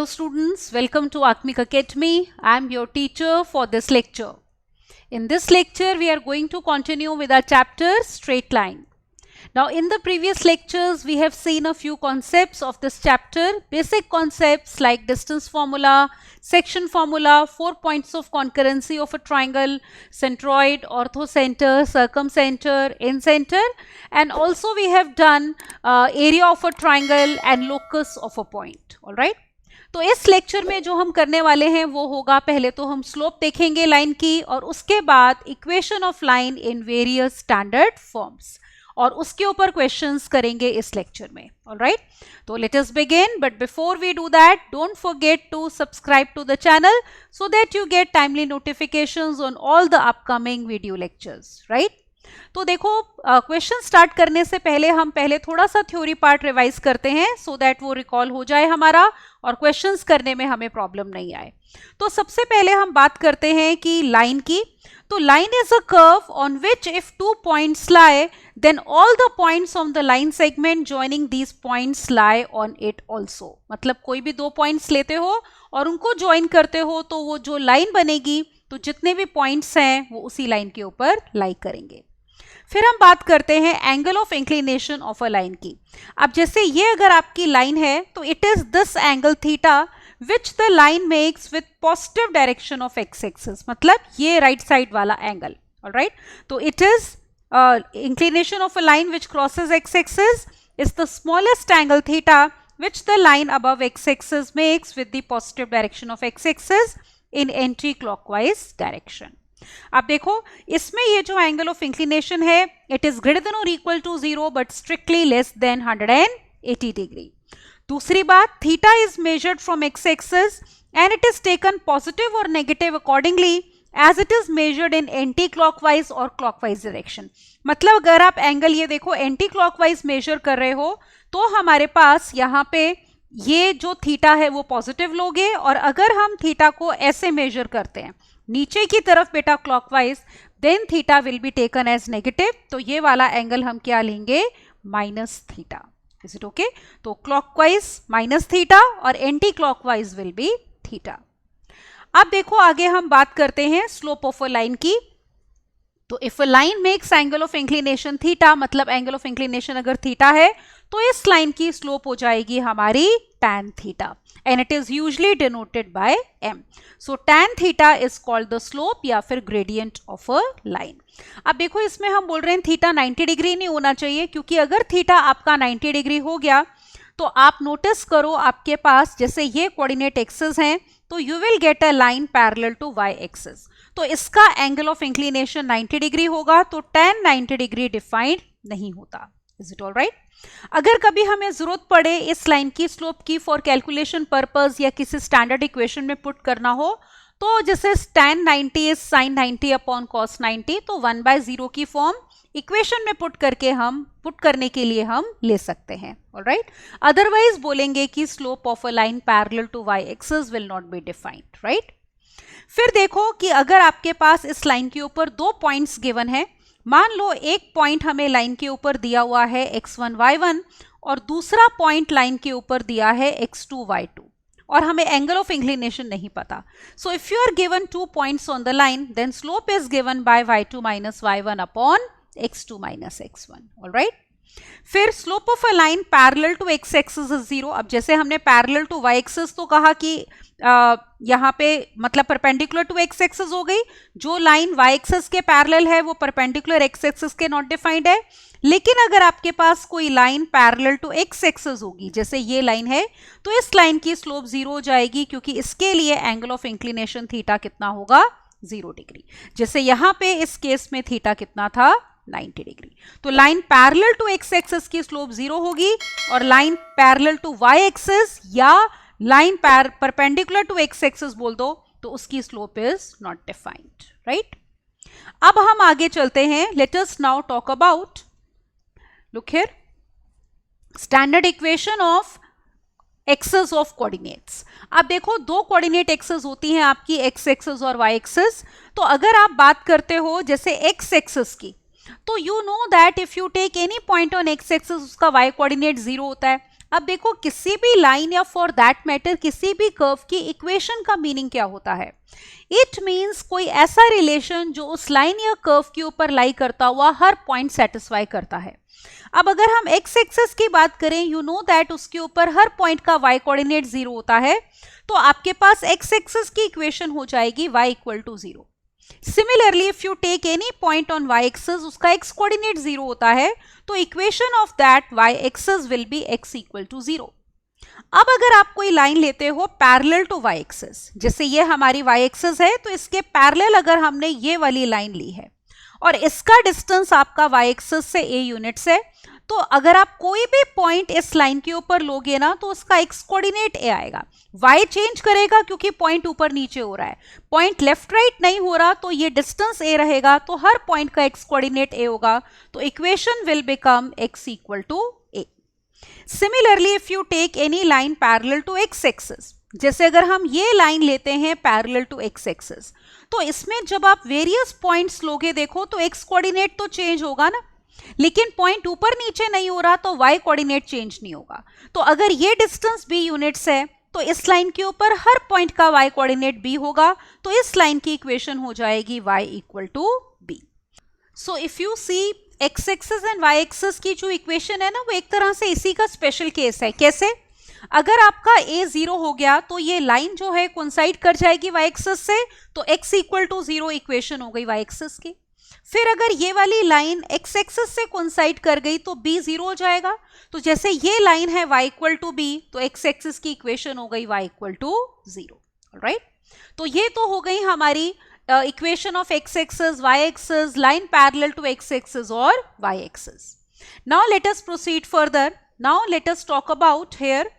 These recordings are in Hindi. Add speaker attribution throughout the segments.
Speaker 1: Hello students, welcome to Acmic Academy. I am your teacher for this lecture. In this lecture, we are going to continue with our chapter Straight Line. Now in the previous lectures, we have seen a few concepts of this chapter, basic concepts like distance formula, section formula, 4 points of concurrency of a triangle, centroid, orthocenter, circumcenter, incenter, and also we have done area of a triangle and locus of a point. All right. तो इस लेक्चर में जो हम करने वाले हैं वो होगा, पहले तो हम स्लोप देखेंगे लाइन की और उसके बाद equation of line in various standard forms और उसके ऊपर क्वेश्चंस करेंगे इस लेक्चर में. ऑलराइट, तो let us begin, but before we do that don't forget to subscribe to the channel so that you get timely notifications on all the upcoming video lectures. Right, तो देखो क्वेश्चन स्टार्ट करने से पहले हम पहले थोड़ा सा थ्योरी पार्ट रिवाइज करते हैं सो दैट वो रिकॉल हो जाए हमारा और क्वेश्चंस करने में हमें प्रॉब्लम नहीं आए. तो सबसे पहले हम बात करते हैं कि लाइन की. तो line is a curve on which if 2 points lie then all the points on the line segment joining these points lie on it also. मतलब कोई भी 2 पॉइंट्स लेते हो और उनको ज्वाइन करते हो तो वो जो लाइन बनेगी तो जितने भी पॉइंट्स हैं वो उसी लाइन के ऊपर लाई करेंगे. फिर हम बात करते हैं angle of inclination of a line की. अब जैसे ये अगर आपकी लाइन है तो it is this angle theta which the line makes with positive direction of x axis, मतलब ये राइट साइड वाला एंगल. ऑलराइट, तो it is inclination of a line which crosses x-axis is the smallest angle theta which the line above x-axis makes with the positive direction of x-axis in anti-clockwise direction. अब देखो इसमें ये जो एंगल ऑफ इंक्लिनेशन है इट इज ग्रेटर देन और equal to 0 but strictly less than 180 degree. दूसरी बात, theta is measured from x axis and it is taken positive और negative accordingly as it is measured in anti-clockwise और clockwise direction. मतलब अगर आप एंगल ये देखो anti-clockwise मेजर कर रहे हो तो हमारे पास यहाँ पे ये जो थीटा है वो पॉजिटिव लोगे और अगर हम थीटा को ऐसे मेजर करते हैं नीचे की तरफ बेटा clockwise then theta will be taken as negative. तो ये वाला एंगल हम क्या लेंगे, minus theta. Is it okay? तो क्लॉकवाइज माइनस थीटा और anti clockwise will be theta. अब देखो आगे हम बात करते हैं स्लोप ऑफ अ लाइन की. तो if a line makes angle of inclination theta, मतलब एंगल ऑफ इंक्लिनेशन अगर थीटा है तो इस लाइन की स्लोप हो जाएगी हमारी tan theta and it is usually denoted by m. So tan theta is called the slope या फिर ग्रेडियंट ऑफ अ लाइन. अब देखो इसमें हम बोल रहे हैं थीटा 90 डिग्री नहीं होना चाहिए, क्योंकि अगर थीटा आपका 90 डिग्री हो गया तो आप नोटिस करो आपके पास जैसे ये कोऑर्डिनेट एक्सिस हैं तो you will get a line parallel to y axis. तो इसका एंगल ऑफ इंक्लिनेशन 90 डिग्री होगा तो tan 90 डिग्री डिफाइंड नहीं होता. Is it all right? अगर कभी हमें जरूरत पड़े इस लाइन की स्लोप की फॉर कैलकुलेशन पर्पस या किसी स्टैंडर्ड इक्वेशन में पुट करना हो तो जैसे tan 90 is sin 90 upon cos 90, तो 1/0 की फॉर्म इक्वेशन में पुट करने के लिए हम ले सकते हैं. ऑलराइट, अदरवाइज बोलेंगे कि slope of a line parallel to y axis will not be defined. Right, फिर देखो कि अगर आपके पास इस लाइन के ऊपर 2 पॉइंट्स गिवन है, मान लो एक पॉइंट हमें लाइन के ऊपर दिया हुआ है x1 y1 और दूसरा पॉइंट लाइन के ऊपर दिया है x2 y2 और हमें एंगल ऑफ इंक्लिनेशन नहीं पता. So if you are given 2 points on the line then slope is given by y2 minus y1 upon x2 minus x1. Alright, फिर slope of a line parallel to x axis is 0. अब जैसे हमने पैरेलल टू y एक्सिस तो कहा कि यहाँ पे मतलब परपेंडिकुलर टू x एक्सिस हो गई. जो लाइन y एक्सिस के पैरेलल है वो परपेंडिकुलर x एक्सिस के नॉट डिफाइंड है. लेकिन अगर आपके पास कोई line parallel to x axis होगी जैसे ये लाइन है तो इस लाइन की स्लोप 0 हो जाएगी, क्योंकि इसके लिए एंगल ऑफ इंक्लिनेशन थीटा कितना होगा, 0 डिग्री. जैसे यहाँ पे इस केस में थीटा कितना था, 90 डिग्री. तो line parallel to x axis की स्लोप 0 होगी और line parallel to y axis या line perpendicular to x axis बोल दो तो उसकी slope is not defined. Right, अब हम आगे चलते हैं. Let us now talk about, look here, standard equation of axes of coordinates. अब देखो 2 कोऑर्डिनेट एक्सेस होती हैं आपकी, x एक्सिस और y एक्सिस. तो अगर आप बात करते हो जैसे x एक्सिस की तो you know that if you take any point on x axis उसका y कोऑर्डिनेट 0 होता है. अब देखो किसी भी लाइन या फॉर दैट मैटर किसी भी कर्व की इक्वेशन का मीनिंग क्या होता है? इट मीन्स कोई ऐसा रिलेशन जो उस लाइन या कर्व के ऊपर लाई करता हुआ हर पॉइंट सेटिस्फाई करता है। अब अगर हम एक्स एक्सिस की बात करें, यू नो दैट उसके ऊपर हर पॉइंट का वाई कोऑर्डिनेट 0 होता है, तो आपके पास एक्स एक्सिस की इक्वेशन हो जाएगी y equal to 0। Similarly if you take any point on y axis, उसका x कोऑर्डिनेट 0 होता है, तो equation of that y axis will be x equal to 0। अब अगर आप कोई लाइन लेते हो पैरेलल टू y एक्सिस, जैसे ये हमारी y एक्सिस है, तो इसके पैरेलल अगर हमने ये वाली लाइन ली है और इसका डिस्टेंस आपका y एक्सिस से a यूनिट्स है, तो अगर आप कोई भी पॉइंट इस लाइन के ऊपर लोगे ना, तो उसका x कोऑर्डिनेट a आएगा। y चेंज करेगा क्योंकि पॉइंट ऊपर नीचे हो रहा है, पॉइंट लेफ्ट राइट नहीं हो रहा, तो ये डिस्टेंस a रहेगा, तो हर पॉइंट का x कोऑर्डिनेट a होगा, तो equation will become x equal to a। Similarly if you take any line parallel to x axis, जैसे अगर हम ये लाइन लेते हैं पैरेलल टू x एक्सिस, तो इसमें जब आप वेरियस पॉइंट्स लोगे देखो, तो x कोऑर्डिनेट तो चेंज होगा ना, लेकिन पॉइंट ऊपर नीचे नहीं हो रहा, तो y कोऑर्डिनेट चेंज नहीं होगा। तो अगर ये डिस्टेंस b यूनिट्स है, तो इस लाइन के ऊपर हर पॉइंट का y कोऑर्डिनेट b होगा, तो इस लाइन की इक्वेशन हो जाएगी y equal to b। So if you see x axis and y axis की जो इक्वेशन है ना, वो एक तरह से इसी का स्पेशल केस है। कैसे? अगर आपका a 0 हो गया, तो ये लाइन जो है कोइंसाइड कर जाएगी y एक्सिस से, तो x इक्वल टू 0 इक्वेशन हो गई y एक्सिस की। फिर अगर ये वाली लाइन x एक्सिस से कोइंसाइड कर गई, तो b 0 हो जाएगा। तो जैसे ये लाइन है y इक्वल टू b, तो x एक्सिस की इक्वेशन हो गई y इक्वल टू 0। ऑलराइट, तो ये तो हो गई हमारी equation of x axis, y axis, line parallel to x axis और y axis. Now let us proceed further. Now let us talk about here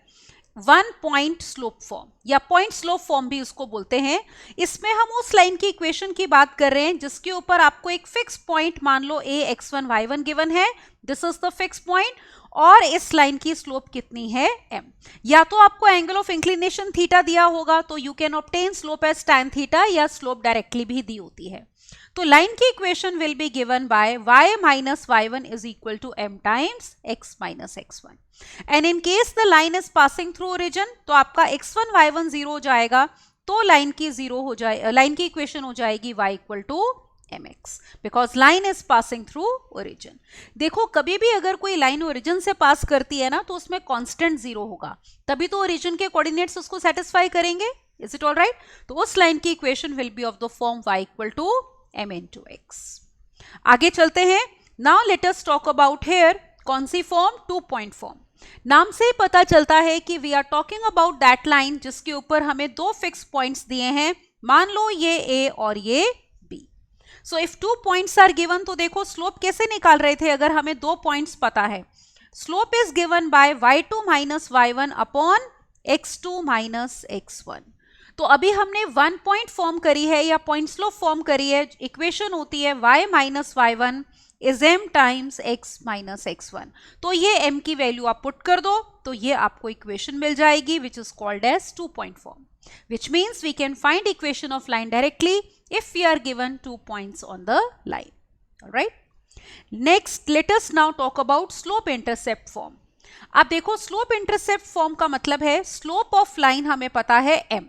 Speaker 1: one point slope form, या पॉइंट स्लोप फॉर्म भी उसको बोलते हैं। इसमें हम उस लाइन की इक्वेशन की बात कर रहे हैं जिसके ऊपर आपको एक फिक्स पॉइंट, मान लो a x1 y1 गिवन है, this is the fix point, और इस लाइन की स्लोप कितनी है m। या तो आपको एंगल ऑफ इंक्लिनेशन थीटा दिया होगा, तो you can obtain slope as tan theta, या स्लोप डायरेक्टली भी दी होती है। तो लाइन की equation will be given by y minus y1 is equal to m times x minus x1, and in case the line is passing through origin, तो आपका x1 y1 0 हो जाएगा, तो लाइन की लाइन की इक्वेशन हो जाएगी y equal to mx, because line is passing through origin. देखो कभी भी अगर कोई लाइन ओरिजिन से पास करती है ना, तो उसमें कांस्टेंट 0 होगा, तभी तो ओरिजिन के कोऑर्डिनेट्स उसको सेटिस्फाई करेंगे। Is it all right? तो उस लाइन की equation will be of the form y equal to m into x। आगे चलते हैं। Now let us talk about here कौन सी फॉर्म? 2 point form. नाम से ही पता चलता है कि we are talking about that line जिसके ऊपर हमें दो फिक्स पॉइंट्स दिए हैं, मान लो ये a और ये b। So if 2 points are given, तो देखो स्लोप कैसे निकाल रहे थे अगर हमें 2 पॉइंट्स पता है। Slope is given by y2 minus y1 upon x2 minus x1। तो अभी हमने 1 पॉइंट फॉर्म करी है या पॉइंट स्लोप फॉर्म करी है, इक्वेशन होती है y minus y1 is m times x minus x1। तो ये m की वैल्यू आप पुट कर दो, तो ये आपको इक्वेशन मिल जाएगी which is called as 2 point form, which means we can find equation of line directly if we are given 2 points on the line. All right. Next, let us now talk about slope intercept form. अब देखो स्लोप इंटरसेप्ट फॉर्म का मतलब है स्लोप ऑफ लाइन हमें पता है m,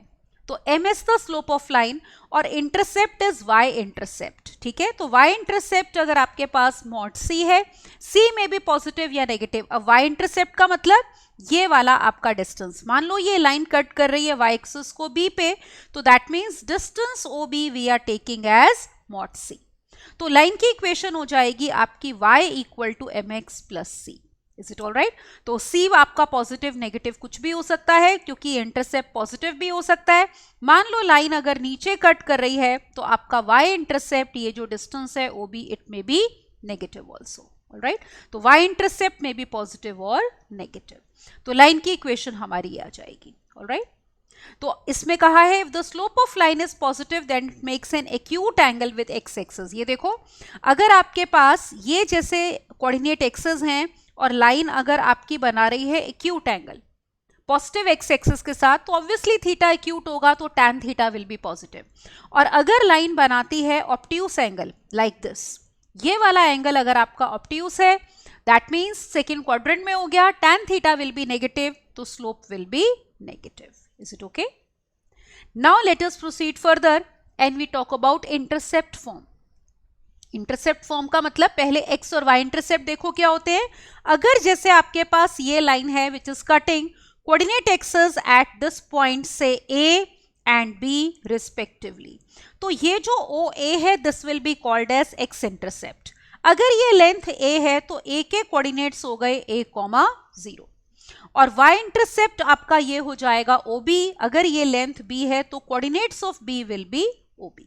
Speaker 1: तो m is the slope of line और इंटरसेप्ट इज y इंटरसेप्ट। ठीक है, तो y इंटरसेप्ट अगर आपके पास मॉड c है, c में भी पॉजिटिव या नेगेटिव। अब y इंटरसेप्ट का मतलब ये वाला आपका डिस्टेंस, मान लो ये लाइन कट कर रही है y एक्सिस को b पे, तो that means distance OB we are taking as mod c। तो लाइन की इक्वेशन हो जाएगी आपकी y equal to mx plus c। Is it all right? तो c आपका पॉजिटिव नेगेटिव कुछ भी हो सकता है, क्योंकि इंटरसेप्ट पॉजिटिव भी हो सकता है। मान लो लाइन अगर नीचे कट कर रही है, तो आपका y इंटरसेप्ट, ये जो डिस्टेंस है OB, it may be negative also. All right, तो y इंटरसेप्ट में भी पॉजिटिव और नेगेटिव, तो लाइन की इक्वेशन हमारी ये आ जाएगी। ऑल राइट, तो इसमें कहा है if the slope of line is positive then it makes an acute angle with x axis. ये देखो, अगर आपके पास ये जैसे कोऑर्डिनेट एक्सिस हैं और लाइन अगर आपकी बना रही है acute angle positive x axis के साथ, तो ऑब्वियसली थीटा एक्यूट होगा, तो tan theta will B positive. और अगर लाइन बनाती है ऑब्ट्यूस एंगल लाइक दिस, ये वाला एंगल अगर आपका ऑब्ट्यूस है, दैट मीन्स सेकेंड क्वाड्रेंट में हो गया, tan theta will be negative, तो slope will be negative. Is it okay? Now let us proceed further and we talk about intercept form. Intercept form का मतलब पहले x और y इंटरसेप्ट देखो क्या होते हैं. अगर जैसे आपके पास ये लाइन है which is cutting coordinate axes at this point से a एंड b रिस्पेक्टिवली, तो ये जो OA है this will be called as x intercept. अगर ये लेंथ a है तो a के कोऑर्डिनेट्स हो गए a, 0 और y इंटरसेप्ट आपका ये हो जाएगा OB. अगर ये लेंथ b है तो coordinates of b will B OB.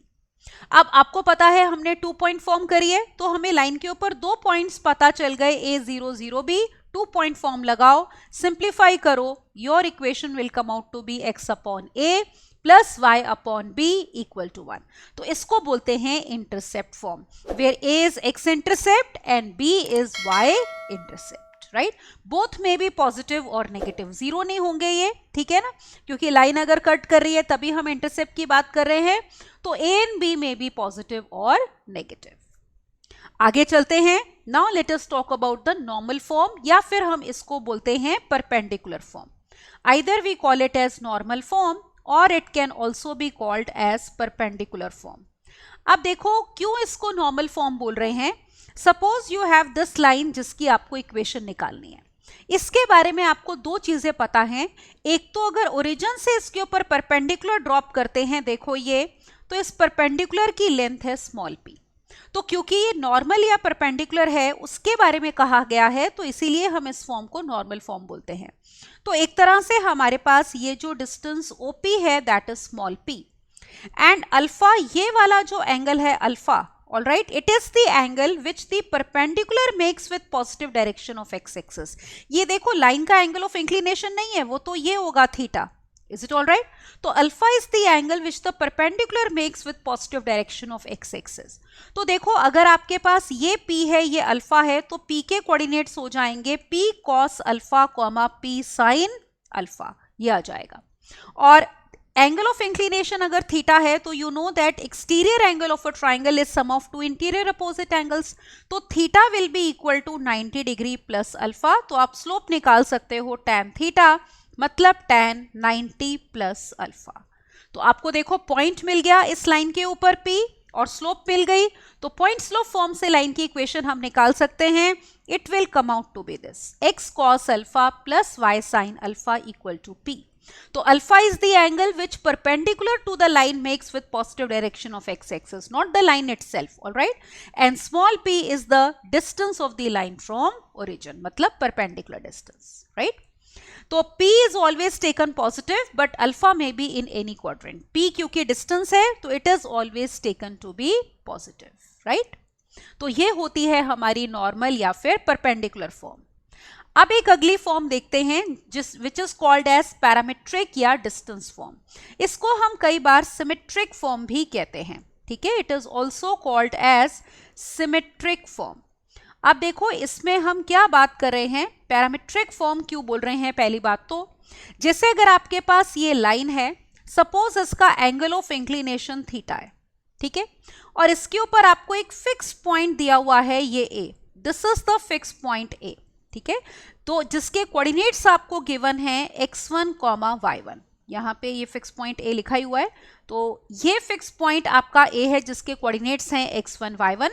Speaker 1: अब आपको पता है हमने 2 पॉइंट फॉर्म करी है, तो हमें लाइन के ऊपर 2 पॉइंट्स पता चल गए A0 0B. 2 पॉइंट फॉर्म लगाओ, सिंप्लीफाई करो, your equation will come out to be x upon a plus y upon b equal to 1. तो इसको बोलते हैं intercept form, where a is x intercept and b is y intercept. Right, both में भी पॉजिटिव और नेगेटिव, जीरो नहीं होंगे ये, ठीक है ना, क्योंकि लाइन अगर कट कर रही है तभी हम इंटरसेप्ट की बात कर रहे हैं. तो a एंड b में भी पॉजिटिव और नेगेटिव. आगे चलते हैं. Now let us talk about the normal form, या फिर हम इसको बोलते हैं perpendicular form. Either we call it as normal form और it can also be called as perpendicular form. अब देखो क्यों इसको नॉर्मल फॉर्म बोल रहे हैं. Suppose you have this line जिसकी आपको इक्वेशन निकालनी है. इसके बारे में आपको 2 चीजें पता हैं. एक तो अगर ओरिजिन से इसके ऊपर परपेंडिकुलर ड्रॉप करते हैं, देखो ये, तो इस परपेंडिकुलर की लेंथ है स्मॉल p. तो क्योंकि ये नॉर्मल या परपेंडिकुलर है उसके बारे में कहा गया है, तो इसीलिए हम इस फॉर्म को नॉर्मल फॉर्म बोलते हैं. तो एक तरह से हमारे पास ये जो डिस्टेंस OP है that is small p and alpha, ये वाला जो एंगल है alpha, all right, it is the angle which the perpendicular makes with positive direction of x-axis. ये देखो लाइन का एंगल ऑफ इंक्लिनेशन नहीं है, वो तो ये होगा theta. Is it all right? तो alpha is the angle which the perpendicular makes with positive direction of x-axis. तो देखो अगर आपके पास ये p है, ये अल्फा है, तो p के कोऑर्डिनेट्स हो जाएंगे p cos alpha comma p sin alpha, ये आ जाएगा. और एंगल ऑफ इंक्लिनेशन अगर थीटा है तो you know that exterior angle of a triangle is sum of 2 interior opposite angles. तो theta will be equal to 90 degree plus alpha. तो आप स्लोप निकाल सकते हो tan थीटा मतलब tan 90 प्लस अल्फा. तो आपको देखो पॉइंट मिल गया इस लाइन के ऊपर P और स्लोप मिल गई. तो पॉइंट स्लोप फॉर्म से लाइन की इक्वेशन हम निकाल सकते हैं. It will come out to be this, x cos alpha plus y sin alpha equal to P. तो alpha is the angle which perpendicular to the line makes with positive direction of x axis, not the line itself, alright. And small p is the distance of the line from origin, मतलब परपेंडिकुलर डिस्टेंस, राइट. तो p is always taken positive but alpha may be in any quadrant. p क्योंकि डिस्टेंस है तो it is always taken to be positive, right. तो ये होती है हमारी नॉर्मल या फिर परपेंडिकुलर फॉर्म. अब एक अगली फॉर्म देखते हैं which is called as parametric या डिस्टेंस फॉर्म. इसको हम कई बार सिमेट्रिक फॉर्म भी कहते हैं, ठीक है. It is also called as symmetric form. अब देखो इसमें हम क्या बात कर रहे हैं, पैरामीट्रिक फॉर्म क्यों बोल रहे हैं. पहली बात तो जैसे अगर आपके पास ये लाइन है, सपोज इसका एंगल ऑफ इंक्लिनेशन थीटा है, ठीक है, और इसके ऊपर आपको एक फिक्स पॉइंट दिया हुआ है ये a. This is the fix point a, ठीक है. तो जिसके कोऑर्डिनेट्स आपको गिवन है x1 कॉमा y1, यहाँ पे ये फिक्स पॉइंट a लिखा ही हुआ है. तो ये फिक्स पॉइंट आपका a है जिसके कोऑर्डिनेट्स हैं x1 y1,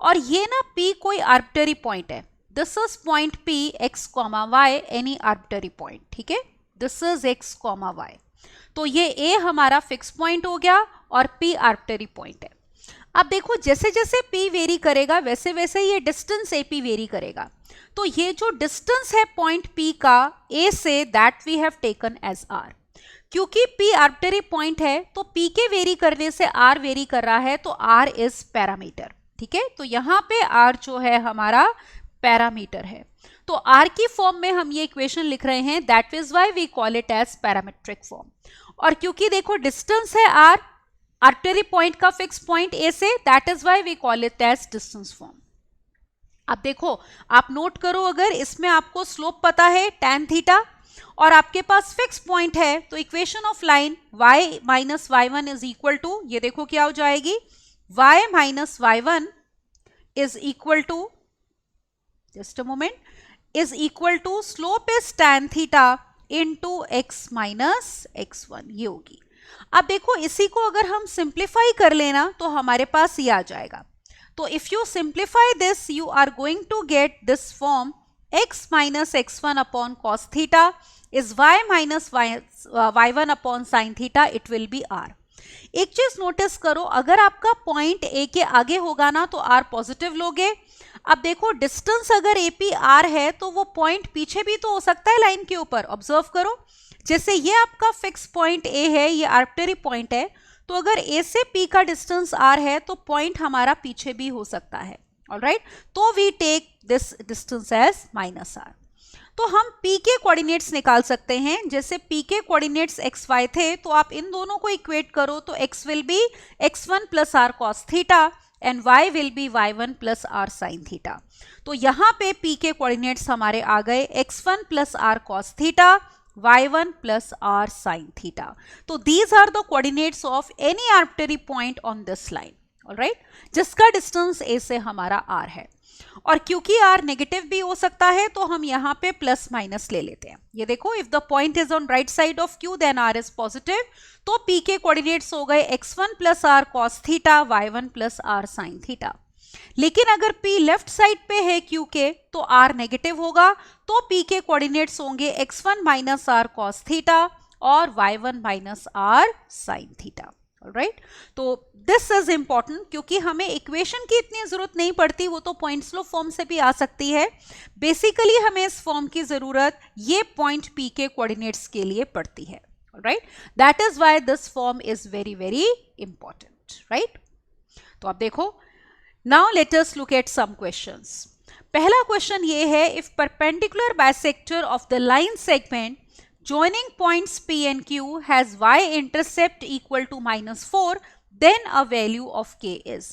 Speaker 1: और ये ना p कोई आर्बिट्ररी पॉइंट है. This is point p x comma y, any arbitrary point, ठीक है. This is x comma y. तो ये a हमारा फिक्स पॉइंट हो गया और p आर्बिट्ररी पॉइंट है. अब देखो जैसे जैसे p वेरी करेगा वैसे वैसे ये डिस्टेंस AP वेरी करेगा. तो ये जो डिस्टेंस है पॉइंट P का A से, that we have taken as R. क्योंकि P आर्बिट्ररी पॉइंट है तो P के वेरी करने से R वेरी कर रहा है, तो R इज पैरामीटर, ठीक है. तो यहाँ पे R जो है हमारा पैरामीटर है. तो R की फॉर्म में हम ये इक्वेशन लिख रहे हैं, that is why we call it as parametric form. और क्योंकि देखो डिस्टेंस है R आर्बिट्ररी पॉइंट का फिक्स पॉइंट A से, that is why we call it as distance form. अब देखो आप नोट करो, अगर इसमें आपको स्लोप पता है tan थीटा और आपके पास फिक्स पॉइंट है, तो equation of line y minus y1 is equal to, ये देखो क्या हो जाएगी, y minus y1 is equal to just a moment, is equal to slope is tan theta into x minus x1, ये होगी। अब देखो इसी को अगर हम सिंप्लीफाई कर लेना तो हमारे पास ये आ जाएगा। तो if you simplify this you are going to get this form x minus x1 upon cos theta is y minus y1 upon sin theta, it will be r। एक चीज नोटिस करो, अगर आपका पॉइंट a के आगे होगा ना तो r पॉजिटिव लोगे। अब देखो डिस्टेंस अगर AP r है तो वो पॉइंट पीछे भी तो हो सकता है लाइन के ऊपर। ऑब्जर्व करो, जैसे ये आपका फिक्स पॉइंट A है, ये आर्बिट्रेरी पॉइंट है, तो अगर A से P का डिस्टेंस r है तो पॉइंट हमारा पीछे भी हो सकता है। ऑलराइट, तो we take this distance as minus r। तो हम P के कोऑर्डिनेट्स निकाल सकते हैं। जैसे P के कोऑर्डिनेट्स x y थे तो आप इन दोनों को इक्वेट करो तो x will be x1 plus r cos theta and y will be y1 plus r sin theta. तो यहाँ पे P के कोऑर्डिनेट्स हमारे आ गए x1 plus r cos theta, y1 plus r sin theta. So these are the coordinates of any arbitrary point on this line. Alright, जिसका डिस्टेंस a से हमारा r है। और क्योंकि r नेगेटिव भी हो सकता है तो हम यहाँ पे प्लस माइनस ले लेते हैं। ये देखो, if the point is on right side of q then r is positive, तो p के कोऑर्डिनेट्स हो गए x1 plus r cos theta, y1 plus r sin theta. लेकिन अगर p लेफ्ट साइड पे है q के तो r नेगेटिव होगा, तो p के कोऑर्डिनेट्स होंगे x1 minus r cos theta और y1 minus r sin theta. Alright, तो दिस इज इंपॉर्टेंट क्योंकि हमें इक्वेशन की इतनी जरूरत नहीं पड़ती, वो तो पॉइंट स्लो फॉर्म से भी आ सकती है। बेसिकली हमें इस फॉर्म की जरूरत ये पॉइंट p के कोऑर्डिनेट्स के लिए पड़ती है। Alright, that is why this form is very very important. Right, तो आप देखो, now let us look at some questions. पहला क्वेश्चन ये है, if perpendicular bisector of the line segment joining points P and Q has y-intercept equal to -4, then a value of K is।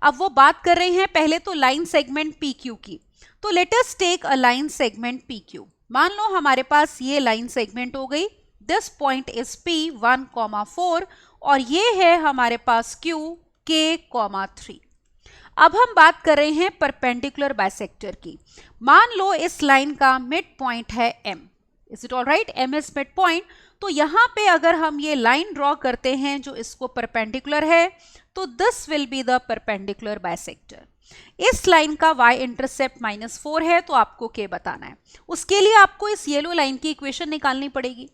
Speaker 1: अब वो बात कर रहे हैं पहले तो लाइन सेगमेंट PQ की, तो let us take a line segment PQ। मान लो हमारे पास ये लाइन सेगमेंट हो गई, this point is P 1,4 और ये है हमारे पास Q K, 3। अब हम बात कर रहे हैं परपेंडिकुलर बाइसेक्टर की। मान लो इस लाइन का मिड पॉइंट है M, is it all right, M is mid point. तो यहाँ पे अगर हम ये लाइन ड्रॉ करते हैं जो इसको परपेंडिकुलर है, तो this will be the perpendicular bisector. इस लाइन का y इंटरसेप्ट -4 है, तो आपको K बताना है। उसके लिए आपको इस येलो लाइन की इक्वेशन निकालनी पड़ेगी।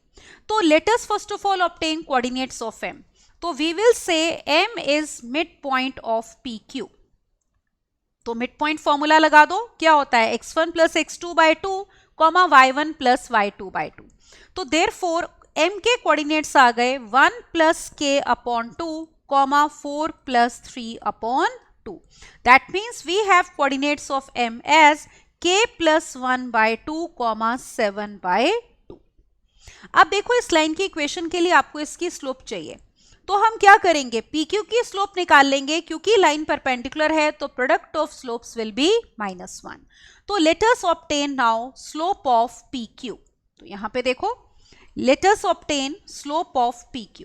Speaker 1: तो let us first of all obtain coordinates of M। तो we will say M is mid point of PQ। तो मिड पॉइंट फॉर्मूला लगा दो, क्या होता है x1 plus x2 by 2 comma y1 plus y2 by 2। तो देयरफॉर m के कोऑर्डिनेट्स आ गए 1 plus k upon 2 comma 4 plus 3 upon 2। That means we have coordinates of m as k plus 1 by 2 comma 7 by 2। अब देखो, इस लाइन की इक्वेशन के लिए आपको इसकी स्लोप चाहिए, तो हम क्या करेंगे, PQ की स्लोप निकाल लेंगे। क्योंकि लाइन परपेंडिकुलर है तो product of slopes will be -1। तो let us obtain now slope of PQ। तो यहां पे देखो, let us obtain slope of PQ।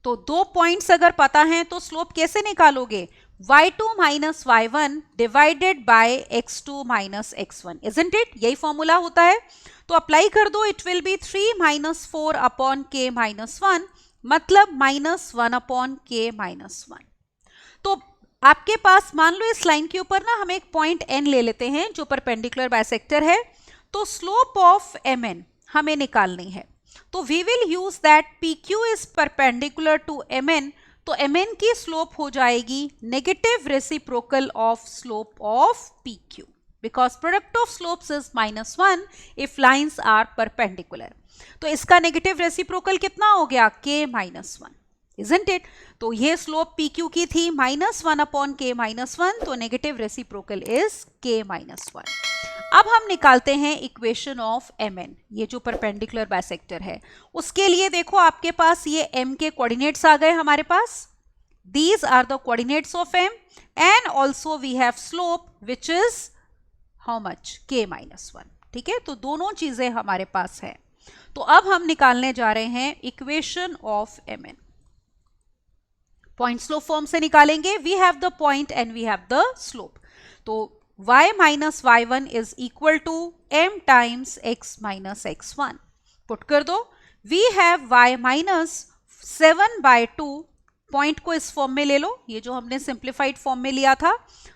Speaker 1: तो दो पॉइंट्स अगर पता है तो स्लोप कैसे निकालोगे, y2 minus y1 divided by x2 minus x1, isn't it, यही फॉर्मूला होता है। तो अप्लाई कर दो, it will be 3 minus 4 upon k minus 1, मतलब -1 अपॉन k माइनस 1। तो आपके पास मान लो इस लाइन के ऊपर ना हम एक पॉइंट n ले लेते हैं जो परपेंडिकुलर बाइसेक्टर है, तो स्लोप ऑफ mn हमें निकालनी है। तो we will use that PQ is perpendicular to mn, तो mn की स्लोप हो जाएगी negative reciprocal of slope of PQ, because product of slopes is -1 if lines are perpendicular. तो इसका नेगेटिव रेसिप्रोकल कितना हो गया, k माइनस 1, इजंट इट। तो ये स्लोप PQ की थी -1 अपॉन k माइनस 1, तो negative reciprocal is k minus 1। अब हम निकालते हैं इक्वेशन ऑफ mn, ये जो परपेंडिकुलर बाइसेक्टर है। उसके लिए देखो, आपके पास ये m के कोऑर्डिनेट्स आ गए हमारे पास, these are the coordinates of m and also we have slope which is how much, k minus 1। ठीक है, तो दोनों चीजें हमारे पास है। तो अब हम निकालने जा रहे हैं equation of mn। Point slope form से निकालेंगे, we have the point and we have the slope. तो y minus y1 is equal to m times x minus x1. Put कर दो. We have y minus 7 by 2. Point को इस फॉर्म में ले लो, ये जो हमने सिंप्लीफाइड फॉर्म में लिया था.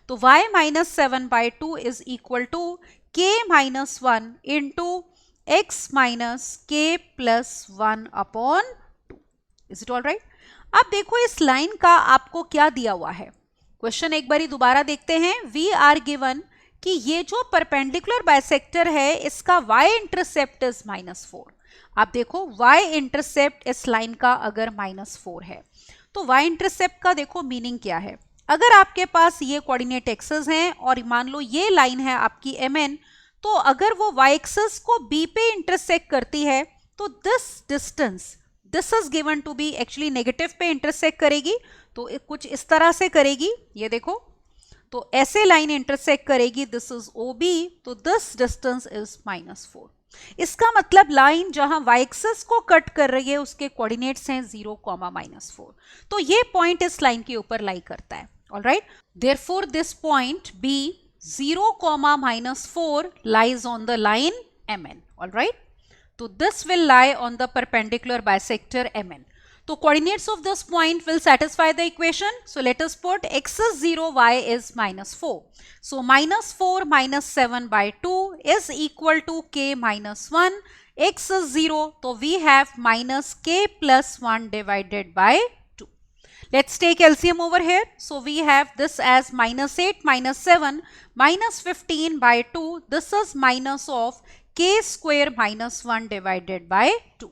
Speaker 1: तो y minus 7 by 2 is equal to k minus 1 into x minus k plus 1 upon 2. Is it all right? अब देखो इस लाइन का आपको क्या दिया हुआ है. क्वेश्चन एक बारी दोबारा देखते हैं. वी आर गिवन कि ये जो परपेंडिकुलर बाइसेक्टर है इसका y इंटरसेप्ट इज -4. आप देखो y इंटरसेप्ट इस लाइन का अगर -4 है तो y इंटरसेप्ट का देखो मीनिंग क्या है. अगर आपके पास ये कोऑर्डिनेट एक्सेस हैं और मान लो ये लाइन है आपकी mn, तो अगर वो y एक्सेस को b पे इंटरसेक्ट करती है तो this distance this is given to be actually negative पे इंटरसेक्ट करेगी. तो कुछ इस तरह से करेगी, ये देखो. तो ऐसे लाइन इंटरसेक्ट करेगी, दिस इज OB, तो दिस डिस्टेंस इज -4. इसका मतलब लाइन जहां y एक्सिस को कट कर रही है उसके कोऑर्डिनेट्स हैं 0, -4. तो ये पॉइंट इस लाइन के ऊपर लाई करता है. Alright, therefore this point B 0, -4 lies on the line MN. Alright, तो this will lie on the perpendicular bisector MN. So coordinates of this point will satisfy the equation. So let us put x is 0, y is -4. So -4 minus 7 by 2 is equal to k minus 1. X is 0, so we have minus k plus 1 divided by 2. Let's take LCM over here. So we have this as -8 minus 7 minus 15 by 2. This is minus of k square minus 1 divided by 2.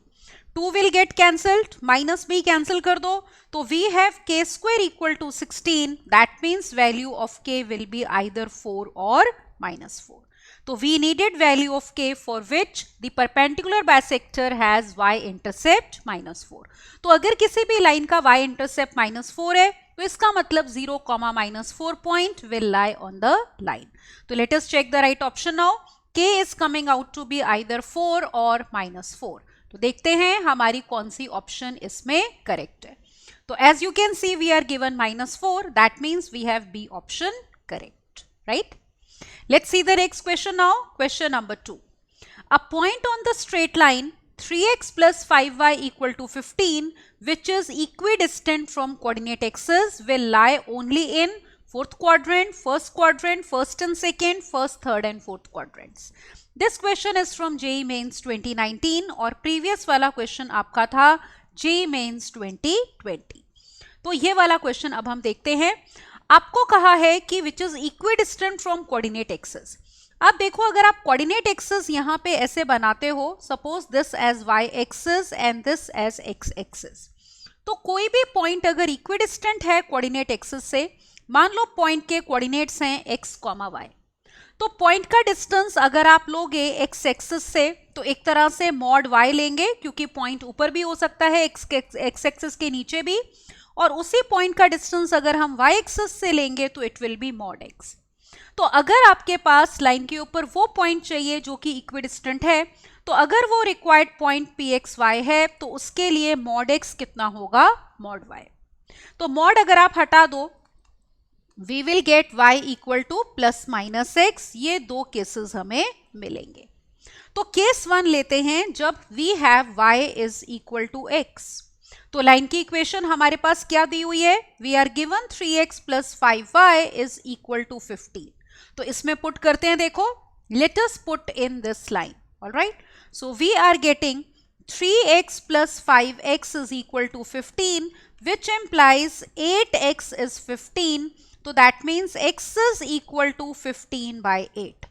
Speaker 1: 2 will get cancelled, minus b cancel कर दो. तो we have k square equal to 16. That means value of k will be either 4 or -4. तो we needed value of k for which the perpendicular bisector has y intercept -4. तो अगर किसी भी लाइन का y intercept -4 है तो इसका मतलब 0, -4 point will lie on the line. तो let us check the right option now. k is coming out to be either 4 or -4. तो देखते हैं हमारी कौन सी ऑप्शन इसमें करेक्ट है. तो as you can see we are given -4. That means we have बी option correct. Right, let's see the next question now. Question number 2. A point on the straight line 3x plus 5y equal to 15 which is equidistant from coordinate axis will lie only in fourth quadrant, first and second, first, third and fourth quadrants. This question is from JEE Mains 2019 और previous वाला क्वेश्चन आपका था JEE Mains 2020. तो ये वाला क्वेश्चन अब हम देखते हैं. आपको कहा है कि which is equidistant from coordinate axis. अब देखो अगर आप कोऑर्डिनेट एक्सिस यहाँ पे ऐसे बनाते हो, suppose this as y axis and this as x axis, तो कोई भी पॉइंट अगर इक्विडिस्टेंट है कोऑर्डिनेट एक्सिस से, मान लो पॉइंट के कोऑर्डिनेट्स हैं x, y, तो पॉइंट का डिस्टेंस अगर आप लोगे x एक्सिस से तो एक तरह से मॉड y लेंगे, क्योंकि पॉइंट ऊपर भी हो सकता है x एक्सिस के नीचे भी, और उसी पॉइंट का डिस्टेंस अगर हम y एक्सिस से लेंगे तो it will B mod x. तो अगर आपके पास लाइन के ऊपर वो पॉइंट चाहिए जो कि इक्विडिस्टेंट है, तो अगर वो रिक्वायर्ड पॉइंट pxy है तो उसके लिए मॉड x कितना होगा, मॉड y. तो मॉड अगर आप हटा दो, we will get y equal to plus minus x. ये दो केसेस हमें मिलेंगे. तो केस 1 लेते हैं जब we have y is equal to x. तो लाइन की इक्वेशन हमारे पास क्या दी हुई है, we are given 3x plus 5y is equal to 15. तो इसमें पुट करते हैं, देखो let us put in this line. Alright, so we are getting 3x plus 5x is equal to 15 which implies 8x is 15. तो that means x is equal to 15 by 8.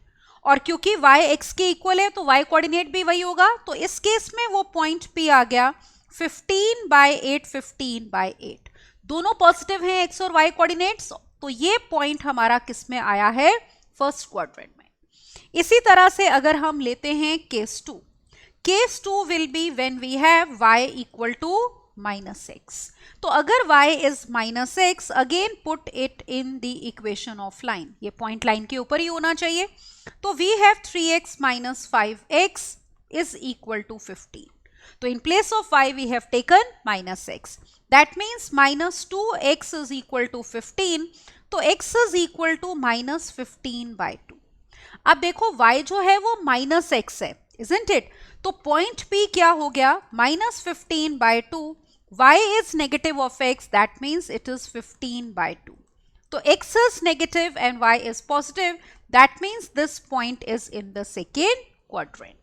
Speaker 1: और क्योंकि y x के इक्वल है तो y कोऑर्डिनेट भी वही होगा. तो इस केस में वो पॉइंट P आ गया 15 बाई 8, 15 बाई 8. दोनों पॉजिटिव हैं x और y कोऑर्डिनेट्स. तो ये पॉइंट हमारा किस में आया है, फर्स्ट क्वाड्रेंट में. इसी तरह से अगर हम लेते हैं case 2, case 2 will be when we have y equal to minus x. तो अगर y is minus x, again put it in the equation of line. ये पॉइंट लाइन के ऊपर ही होना चाहिए. तो we have 3x minus 5x is equal to 15. तो in place of y we have taken minus x. That means -2x is equal to 15, तो x इज इक्वल टू -15/2। अब देखो y जो है वो -x है, isn't it? तो पॉइंट P क्या हो गया, -15/2, y is negative of x, that means it is 15/2. तो x is negative and y is positive, that means this point is in the second quadrant.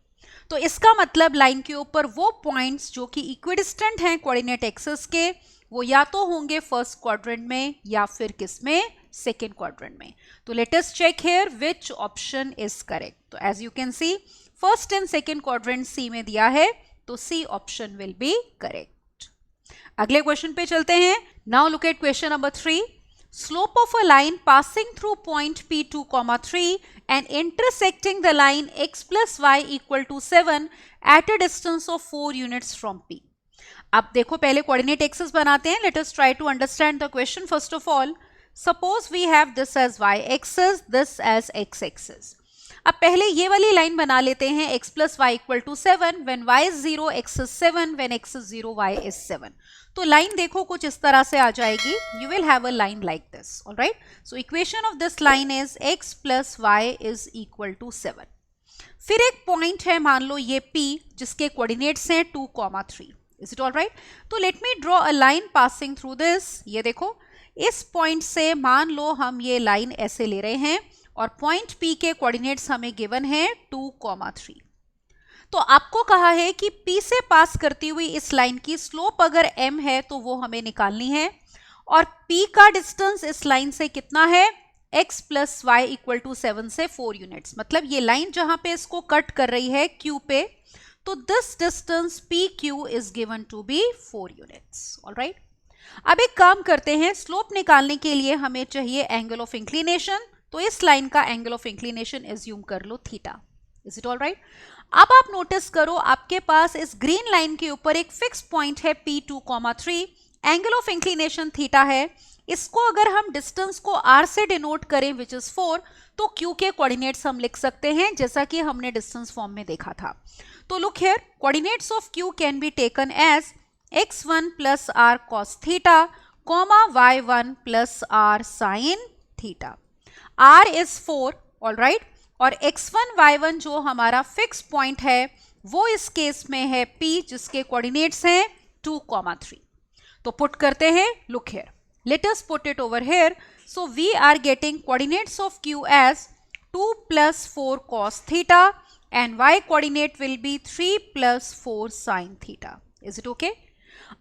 Speaker 1: तो इसका मतलब लाइन के ऊपर वो पॉइंट्स जो कि इक्विडिस्टेंट हैं कोऑर्डिनेट एक्सिस के, वो या तो होंगे फर्स्ट क्वाड्रेंट में या फिर किस में, सेकेंड क्वाड्रेंट में। तो let us check here which option is correct. तो as you can see first and second quadrant C में दिया है, तो C option will be correct. अगले क्वेश्चन पे चलते हैं। Now look at question number 3। Slope of a line passing through point P2, 3 and intersecting the line x plus y equal to 7 at a distance of 4 units from P. अब देखो पहले कोऑर्डिनेट एक्सिस बनाते हैं। Let us try to understand the question first of all. Suppose we have this as y axis, this as x axis. अब पहले ये वाली लाइन बना लेते हैं, x plus y equal to 7, when y is 0, x is 7, when x is 0, y is 7. तो लाइन देखो कुछ इस तरह से आ जाएगी, you will have a line like this, alright? So equation of this line is x plus y is equal to 7. फिर एक पॉइंट है, मान लो ये P, जिसके कोऑर्डिनेट्स हैं 2, 3. Is it alright? तो let me draw a line passing through this. ये देखो इस पॉइंट से मान लो हम ये लाइन ऐसे ले रहे हैं और पॉइंट P के कोऑर्डिनेट्स हमें गिवन है 2, 3. तो आपको कहा है कि P से पास करती हुई इस लाइन की स्लोप अगर m है तो वो हमें निकालनी है, और P का डिस्टेंस इस लाइन से कितना है, x plus y equal to 7 से 4 यूनिट्स। मतलब ये लाइन जहां पे इसको कट कर रही है Q पे, तो this distance PQ is given to be 4 units. Alright, अब एक काम करते हैं, स्लोप निकालने के लिए हमें चाहिए एंगल ऑफ इंक्लिनेशन। तो इस लाइन का एंगल ऑफ इंक्लिनेशन एज्यूम कर लो theta. Is it all right? अब आप नोटिस करो आपके पास इस ग्रीन लाइन के ऊपर एक फिक्स पॉइंट है P2, 3, angle of inclination theta है। इसको अगर हम डिस्टेंस को r से डिनोट करें विच इज 4, तो q के कोऑर्डिनेट्स हम लिख सकते हैं जैसा कि हमने डिस्टेंस फॉर्म में देखा था। तो look here, coordinates of q can be taken as x1 plus r cos theta, y1 plus r sin theta. r is 4, all right, और x1 y1 जो हमारा फिक्स पॉइंट है वो इस केस में है P, जिसके कोऑर्डिनेट्स हैं 2, 3. तो पुट करते हैं, look here, let us put it over here. So we are getting coordinates of Q as 2 plus 4 cos theta and y coordinate will be 3 plus 4 sin theta. Is it okay?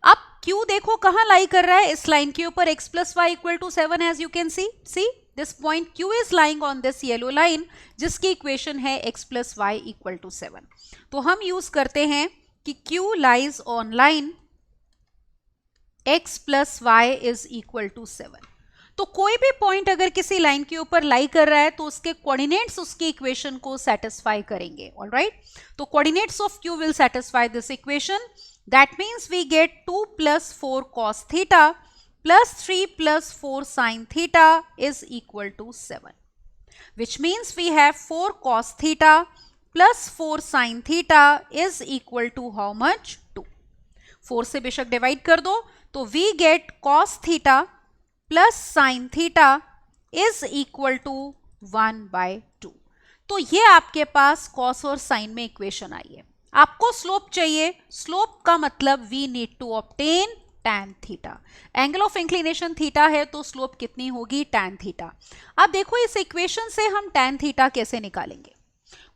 Speaker 1: अब Q देखो कहां लाई कर रहा है, इस लाइन के ऊपर x plus y equal to 7, as you can see this point Q is lying on this yellow line, जिसकी इक्वेशन है x plus y equal to 7. तो हम यूज करते हैं कि Q lies on line x plus y is equal to 7. तो कोई भी पॉइंट अगर किसी लाइन के ऊपर लाई कर रहा है तो उसके कोऑर्डिनेट्स उसकी इक्वेशन को सेटिस्फाई करेंगे। ऑलराइट, तो coordinates of Q will satisfy this equation. That means we get 2 plus 4 cos theta plus 3 plus 4 sin theta is equal to 7, which means we have 4 cos theta plus 4 sin theta is equal to how much? 2. 4 से बेशक डिवाइड कर दो, तो we get cos theta plus sin theta is equal to 1/2. तो ये आपके पास cos और sin में इक्वेशन आई है। आपको स्लोप चाहिए, स्लोप का मतलब we need to obtain tan theta. Angle of inclination theta है तो स्लोप कितनी होगी, tan थीटा। अब देखो इस इक्वेशन से हम tan थीटा कैसे निकालेंगे।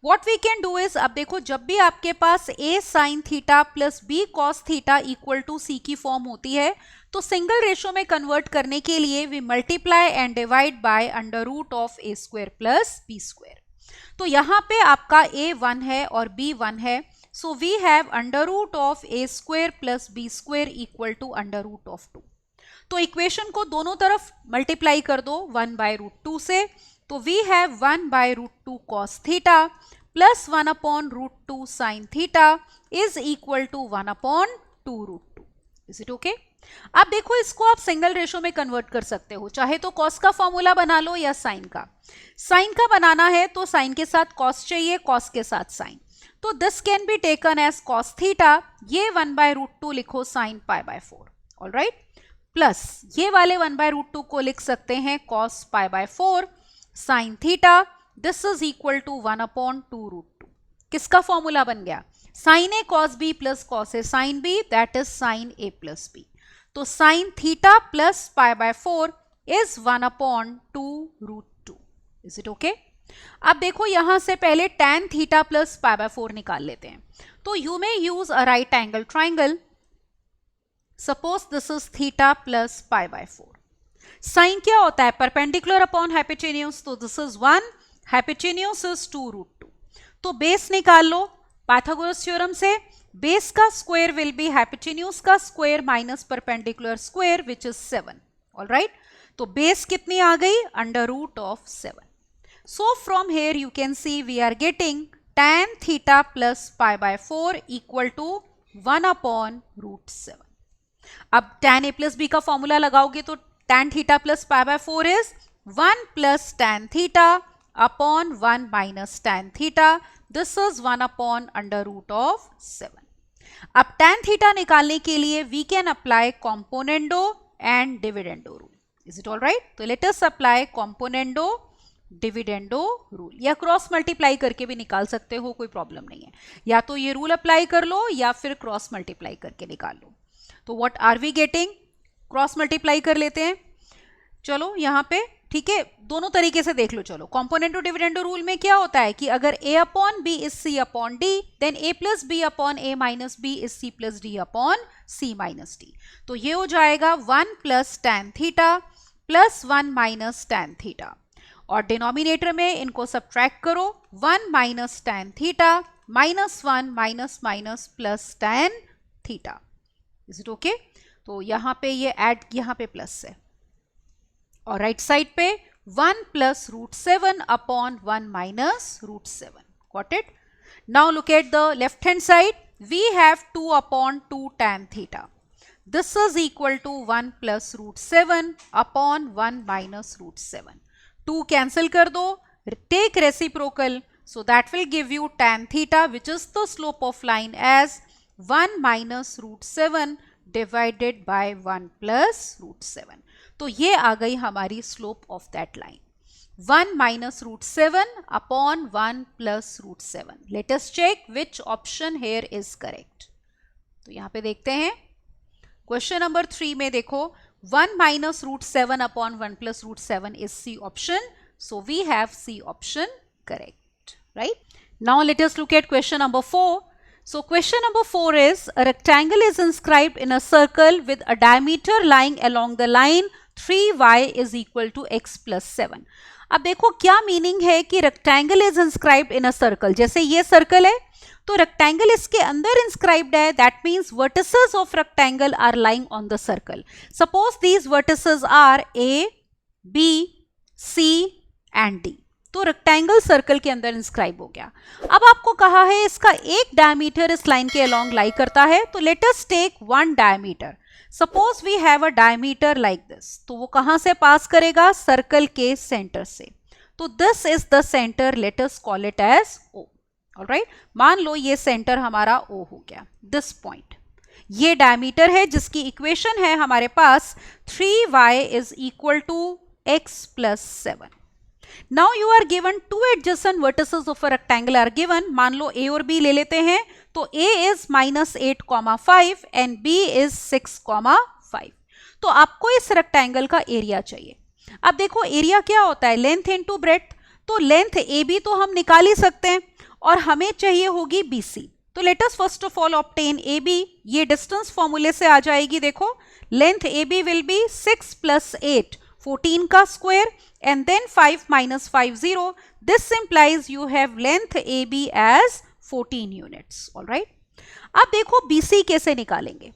Speaker 1: What we can do is, अब देखो जब भी आपके पास a sin theta plus b cos theta equal to c की फॉर्म होती है, तो सिंगल रेशो में कन्वर्ट करने के लिए we multiply and divide by under root of a square plus b square. तो यहाँ पे आपका a 1 है और b 1 है, so we have under root of a square plus b square equal to under root of 2. तो इक्वेशन को दोनों तरफ मल्टीप्लाई कर दो 1/√2 से, तो we have 1/√2 cos theta plus 1/√2 sin theta is equal to 1/2√2. Is it okay? अब देखो इसको आप सिंगल रेशो में कन्वर्ट कर सकते हो, चाहे तो कॉस का फॉर्मूला बना लो या साइन का। साइन का बनाना है तो साइन के साथ कॉस चाहिए, कॉस के साथ साइन, तो this can be taken as cos theta, ये 1/√2 लिखो sin π/4। ऑल राइट, प्लस ये वाले 1/√2 को लिख सकते हैं cos π/4 sin theta, this is equal to 1/2√2. किसका फॉर्मूला बन गया? sin a cos b plus cos a sin b, that is sin a plus b. तो sin थीटा प्लस π/4 इज 1/2√2. Is it okay? अब देखो यहां से पहले tan थीटा प्लस π/4 निकाल लेते हैं. तो you may use a right angle triangle. Suppose this is theta plus π/4. Sine क्या होता है? Perpendicular upon hypotenuse. तो दिस इज 1, हाइपोटेन्यूज इज 2√2. तो बेस निकाल लो पाइथागोरस थ्योरम से. बेस का स्क्वायर विल बी हाइपोटेन्यूज का square minus perpendicular square which is 7. All right, तो बेस कितनी आ गई? √7. So from here you can see we are getting tan theta plus π/4 equal to 1/√7. अब tan a plus b का फॉर्मूला लगाओगे तो tan theta plus π/4 is 1 plus tan theta upon 1 minus tan theta. This is 1/√7. अब tan theta निकालने के लिए we can apply componendo and dividendo rule. Is it all right? तो let us apply componendo dividendo rule, या क्रॉस मल्टीप्लाई करके भी निकाल सकते हो, कोई प्रॉब्लम नहीं है. या तो ये रूल अप्लाई कर लो या फिर क्रॉस मल्टीप्लाई करके निकाल लो. तो what are we getting? Cross multiply कर लेते हैं. चलो यहाँ पे ठीक है, दोनों तरीके से देख लो. चलो, कॉम्पोनेंटो डिविडेंडो रूल में क्या होता है कि अगर a upon b is c upon d, then a plus b upon a minus b is c plus d upon c minus d. तो ये हो जाएगा 1 plus tan theta plus 1 minus tan theta, और डिनोमिनेटर में इनको सब्ट्रैक्ट करो. 1 minus tan theta minus 1 minus minus plus tan theta. Is it okay? तो यहाँ पे ये ऐड, यहाँ पे प्लस है, और राइट साइड पे 1 plus √7 upon 1 minus √7. Got it? Now look at the left hand side. We have 2 upon 2 tan theta. This is equal to 1 plus √7 upon 1 minus √7. 2 cancel कर दो, take reciprocal, so that will give you tan theta which is the slope of line as 1 minus √7 divided by 1 plus √7. तो ये आ गई हमारी slope of that line, 1 minus √7 upon 1 plus √7. Let us check which option here is correct. तो यहाँ पे देखते हैं क्वेश्चन नंबर 3 में देखो 1 minus √7 upon 1 plus √7 is C option. So we have C option correct, right? Now let us look at question number 4. So question number 4 is a rectangle is inscribed in a circle with a diameter lying along the line 3y is equal to x plus 7. अब देखो क्या मीनिंग है कि rectangle is inscribed in a circle. जैसे ये सर्कल है तो रेक्टेंगल इसके अंदर इंस्क्राइब्ड है, that means vertices of rectangle are lying on the circle. Suppose these vertices are A, B, C and D. तो रेक्टेंगल सर्कल के अंदर इंस्क्राइब हो गया. अब आपको कहा है इसका एक डायमीटर इस लाइन के अलोंग लाई करता है, तो let us take one diameter. Suppose we have a diameter like this, तो वो कहां से पास करेगा? सर्कल के सेंटर से. तो this is the centre, let us call it as O. Alright, मान लो ये सेंटर हमारा O हो गया, दिस पॉइंट. ये डायमीटर है जिसकी इक्वेशन है हमारे पास 3y is equal to x plus 7. Now you are given 2 adjacent vertices of a rectangle are given. मान लो A और B ले लेते हैं, तो A is -8,5 and B is 6,5. तो आपको इस रेक्टेंगल का एरिया चाहिए. अब देखो एरिया क्या होता है? Length into breadth. तो लेंथ AB तो हम निकाल ही सकते हैं, और हमें चाहिए होगी BC. तो let us first of all obtain AB. ये डिस्टेंस फॉर्मूले से आ जाएगी. देखो length AB will be 6 plus 8, 14 का square, and then 5 minus 5 0. This implies you have length AB as 14 units. Alright, अब देखो BC कैसे निकालेंगे.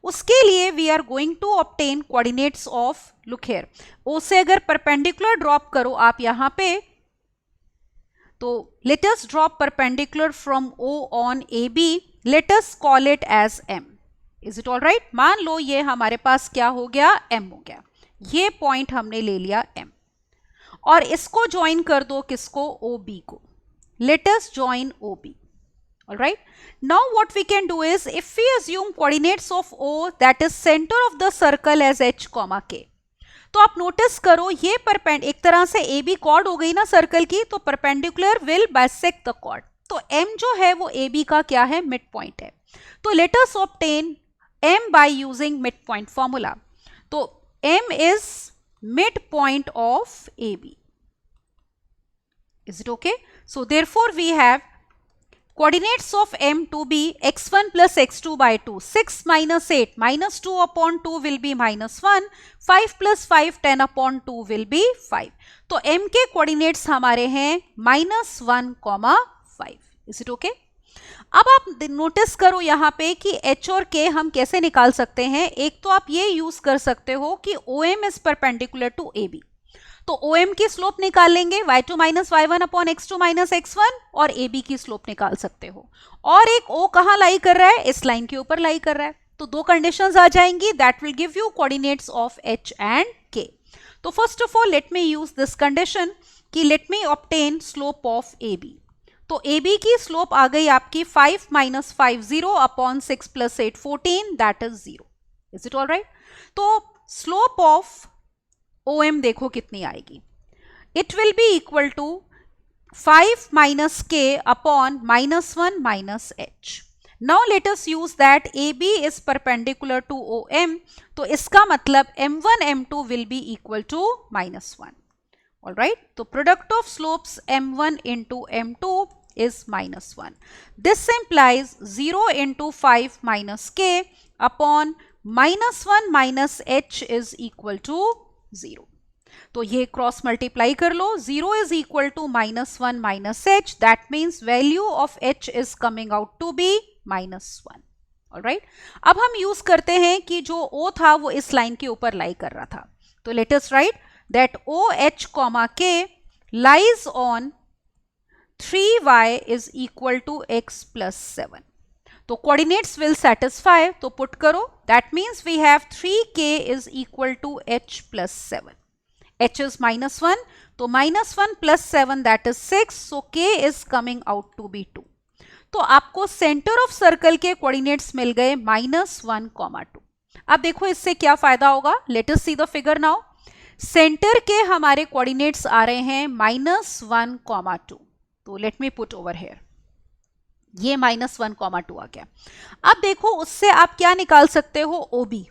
Speaker 1: उसके लिए we are going to obtain coordinates of, look here, O से अगर परपेंडिकुलर ड्रॉप करो आप यहाँ पे, तो let us drop perpendicular from O on AB. Let us call it as M. Is it all right? मान लो ये हमारे पास क्या हो गया? M हो गया. ये पॉइंट हमने ले लिया M, और इसको ज्वाइन कर दो किसको? OB को. Let us join OB. All right. Now what we can do is, if we assume coordinates of O, that is center of the circle, as h, k, तो आप नोटिस करो ये एक तरह से ए बी कॉर्ड हो गई ना सर्कल की, तो perpendicular will bisect the chord. तो m जो है वो ए बी का क्या है, मिड पॉइंट है. तो let us obtain m by using mid point formula. तो m is mid point of A B. Is it okay? So therefore we have coordinates of m to be x1 plus x2 by 2. 6 minus 8 minus 2 upon 2 will be minus 1. 5 plus 5 10 upon 2 will be 5. तो m के coordinates हमारे हैं -1, 5. Is it okay? अब आप नोटिस करो यहाँ पे कि h और k हम कैसे निकाल सकते हैं. एक तो आप ये यूज कर सकते हो कि OM is perpendicular to AB. तो OM की स्लोप निकाल लेंगे y2 minus y1 upon x2 minus x1, और AB की स्लोप निकाल सकते हो. और एक O कहाँ लाई कर रहा है, इस लाइन के ऊपर लाई कर रहा है. तो दो कंडीशंस आ जाएंगी, that will give you coordinates of h and k. तो first of all let me use this condition कि let me obtain slope of AB. तो AB की स्लोप आ गई आपकी 5 minus 5 0 upon 6 plus 8 14, that is 0. Is it all right? तो स्लोप ऑफ OM देखो कितनी आएगी. It will be equal to 5 minus k upon -1 minus h. Now let us use that AB is perpendicular to OM. तो इसका मतलब m1 m2 will be equal to -1. All right. तो product of slopes m1 into m2 is -1. This implies 0 into 5 minus k upon -1 minus h is equal to 0. तो ये क्रॉस मल्टीप्लाई कर लो. 0 is equal to -1 minus h. That means value of h is coming out to be -1. Alright. अब हम यूज करते हैं कि जो O था वो इस लाइन के ऊपर लाई कर रहा था. तो let us right that OH, K lies on 3y is equal to x plus 7. तो coordinates will satisfy. तो put करो. That means we have 3k is equal to h plus 7. h is -1. तो -1 plus 7 that is 6. So k is coming out to be 2. तो आपको सेंटर ऑफ सर्कल के कोऑर्डिनेट्स मिल गए -1, 2. अब देखो इससे क्या फायदा होगा. Late us see the figure now. Centre के हमारे कोऑर्डिनेट्स आ रहे हैं -1, 2. तो let me put over here. ये -1, 2 आ गया. अब देखो उससे आप क्या निकाल सकते हो, OB.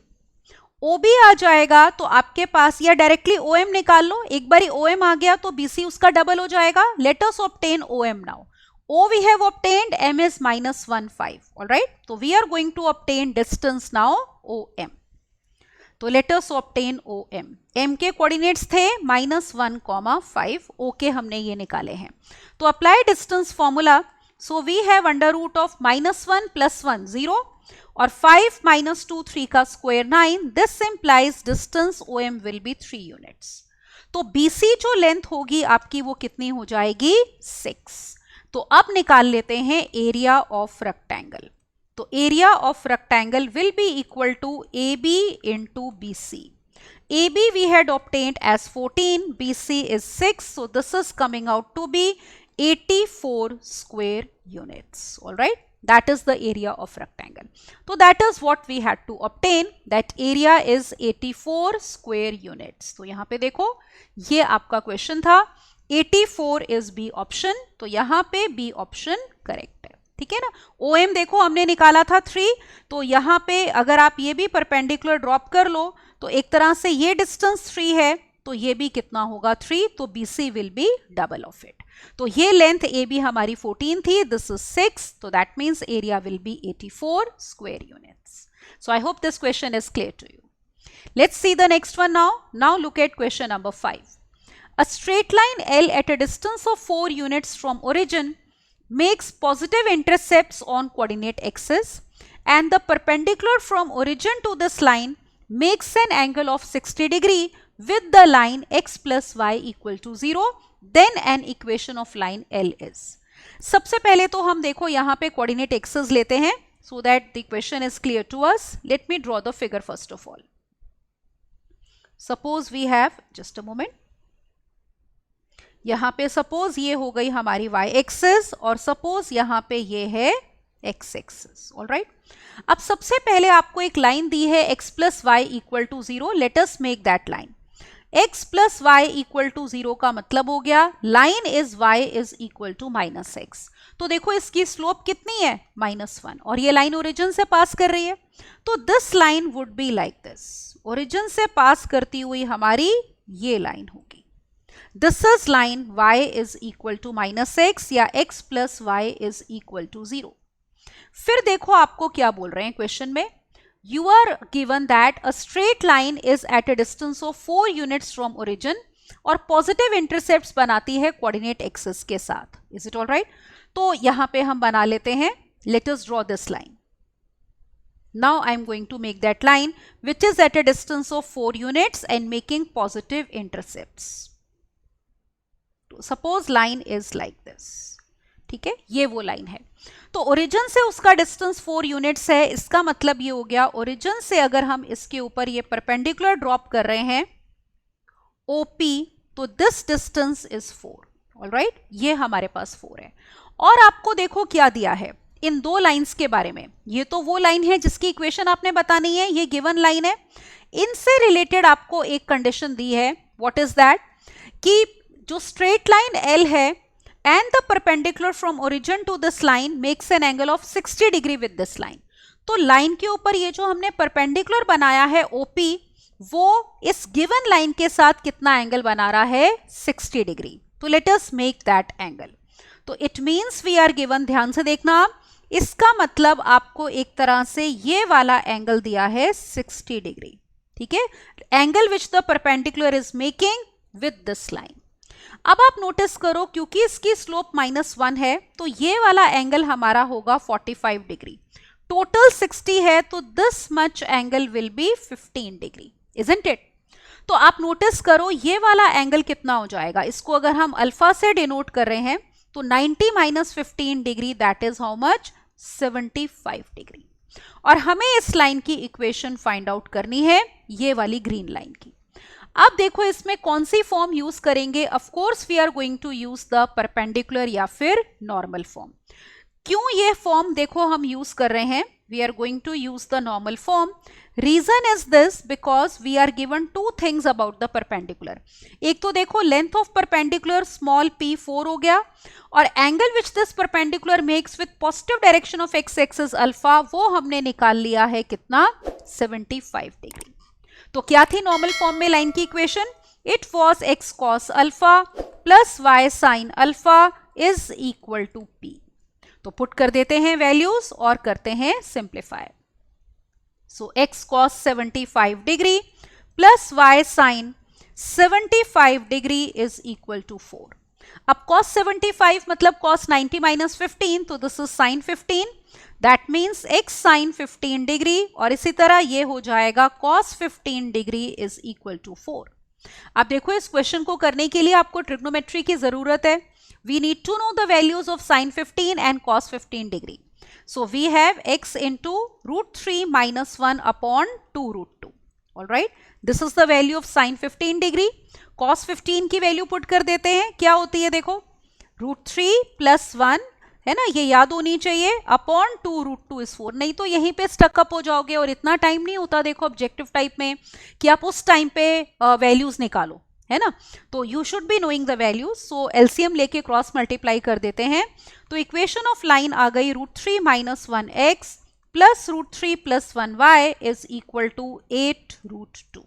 Speaker 1: OB आ जाएगा तो आपके पास, या डायरेक्टली OM निकाल लो. एक बार OM आ गया तो BC उसका डबल हो जाएगा. Late us obtain OM now. O we have obtained, M is -1, 5. All right. So we are going to obtain distance now OM. तो let us obtain OM. M के कोऑर्डिनेट्स थे -1, 5. O के हमने ये निकाले हैं. तो apply distance formula. So we have under root of -1 + 1 0 और 5 - 2 3 का square 9. This implies distance OM will be 3 units. तो BC जो लेंथ होगी आपकी वो कितनी हो जाएगी, 6. तो अब निकाल लेते हैं एरिया ऑफ रेक्टेंगल. तो area of rectangle will be equal to AB into BC. AB we had obtained as 14, BC is 6, so this is coming out to be 84 square units. All right, that is the area of rectangle. So that is what we had to obtain. That area is 84 square units. तो यहाँ पे देखो ये आपका क्वेश्चन था. 84 is B option. तो यहाँ पे B option correct है. ठीक है ना. OM देखो हमने निकाला था 3. तो यहाँ पे अगर आप ये भी परपेंडिकुलर ड्रॉप कर लो तो एक तरह से ये डिस्टेंस 3 है, तो ये भी कितना होगा 3. तो BC will be double of it. तो ये लेंथ AB हमारी 14 थी, दिस इज 6. तो दैट मीन्स area will be 84 square units. So I hope this question is clear to you. Let's see the next one now. Now look at question number 5. A straight line L at a distance of 4 units from origin makes positive intercepts on coordinate axis, and the perpendicular from origin to this line makes an angle of 60 degree with the line x plus y equal to 0. Then an equation of line L is. सबसे पहले तो हम देखो यहाँ पे coordinate axis लेते हैं so that the equation is clear to us. Let me draw the figure first of all. Suppose we have, just a moment. यहाँ पे सपोज ये हो गई हमारी y एक्सिस और सपोज यहाँ पे ये है x एक्सिस. ऑलराइट, अब सबसे पहले आपको एक लाइन दी है x plus y equal to 0. Let us make that line. x plus y equal to 0 का मतलब हो गया line is y is equal to minus x. तो देखो इसकी स्लोप कितनी है, -1, और ये लाइन ओरिजिन से पास कर रही है. तो this line would be like this. Origin से पास करती हुई हमारी ये लाइन होगी. This is line y is equal to minus x या x plus y is equal to 0. फिर देखो आपको क्या बोल रहे हैं क्वेश्चन में. You are given that a straight line is at a distance of 4 units from origin और पॉजिटिव इंटरसेप्ट्स बनाती है कोऑर्डिनेट एक्सिस के साथ. Is it all right? तो यहां पे हम बना लेते हैं. Let us draw this line. Now I am going to make that line which is at a distance of 4 units and making positive intercepts. Suppose line is like this. ठीक है, ये वो लाइन है. तो ओरिजिन से उसका डिस्टेंस 4 यूनिट्स है. इसका मतलब ये हो गया ओरिजिन से अगर हम इसके ऊपर ये परपेंडिकुलर ड्रॉप कर रहे हैं OP, तो दिस डिस्टेंस इज 4. ऑलराइट, ये हमारे पास 4 है. और आपको देखो क्या दिया है इन दो लाइंस के बारे में. ये तो वो लाइन है जिसकी इक्वेशन आपने बतानी है, ये गिवन लाइन है. इनसे रिलेटेड आपको एक कंडीशन दी है. What is that? कि जो स्ट्रेट लाइन L है and the perpendicular from origin to this line makes an angle of 60 degree with this line. तो लाइन के ऊपर ये जो हमने परपेंडिकुलर बनाया है OP, वो इस गिवन लाइन के साथ कितना एंगल बना रहा है, 60 डिग्री. तो let us make that angle. तो it means we are given, ध्यान से देखना आप, इसका मतलब आपको एक तरह से ये वाला एंगल दिया है 60 डिग्री. ठीक है, angle which the perpendicular is making with this line. अब आप नोटिस करो क्योंकि इसकी स्लोप -1 है तो ये वाला एंगल हमारा होगा 45 डिग्री. टोटल 60 है तो this much angle will B 15 degree. Isn't it? तो आप नोटिस करो ये वाला एंगल कितना हो जाएगा. इसको अगर हम अल्फा से डिनोट कर रहे हैं तो 90 minus 15 degree, that is how much, 75 degree. और हमें इस लाइन की इक्वेशन फाइंड आउट करनी है, ये वाली ग्रीन लाइन की. अब देखो इसमें कौन सी फॉर्म यूज करेंगे. Of course we are going to use the perpendicular या फिर नॉर्मल फॉर्म. क्यों ये फॉर्म देखो हम यूज कर रहे हैं, we are going to use the normal form. Reason is this because we are given 2 things about the perpendicular. एक तो देखो length of perpendicular small p 4 हो गया, और angle which this perpendicular makes with positive direction of x axis alpha, वो हमने निकाल लिया है कितना, 75 डिग्री. तो क्या थी नॉर्मल फॉर्म में लाइन की equation? It was x cos alpha plus y sin alpha is equal to p. तो पुट कर देते हैं वैल्यूज और करते हैं simplify. So x cos 75 degree plus y sin 75 degree is equal to 4. अब cos 75 मतलब cos 90 माइनस 15, तो this is sin 15. That means x sin 15 degree, और इसी तरह ये हो जाएगा cos 15 degree is equal to 4. अब देखो इस क्वेश्चन को करने के लिए आपको ट्रिग्नोमेट्री की जरूरत है. We need to know the values of sin 15 and cos 15 degree. So we have x into √3 minus 1 upon 2√2. Alright, this is the value of sin 15 degree. cos 15 की वैल्यू पुट कर देते हैं, क्या होती है देखो, √3 प्लस 1 है ना, ये याद होनी चाहिए, अपॉन 2√2 इज 4. नहीं तो यहीं पे स्टकअप हो जाओगे और इतना टाइम नहीं होता देखो ऑब्जेक्टिव टाइप में कि आप उस टाइम पे वैल्यूज निकालो, है ना. तो you should be knowing the values. So LCM लेके क्रॉस मल्टीप्लाई कर देते हैं. तो इक्वेशन ऑफ लाइन आ गई √3 minus 1x plus √3 plus 1y is equal to 8√2.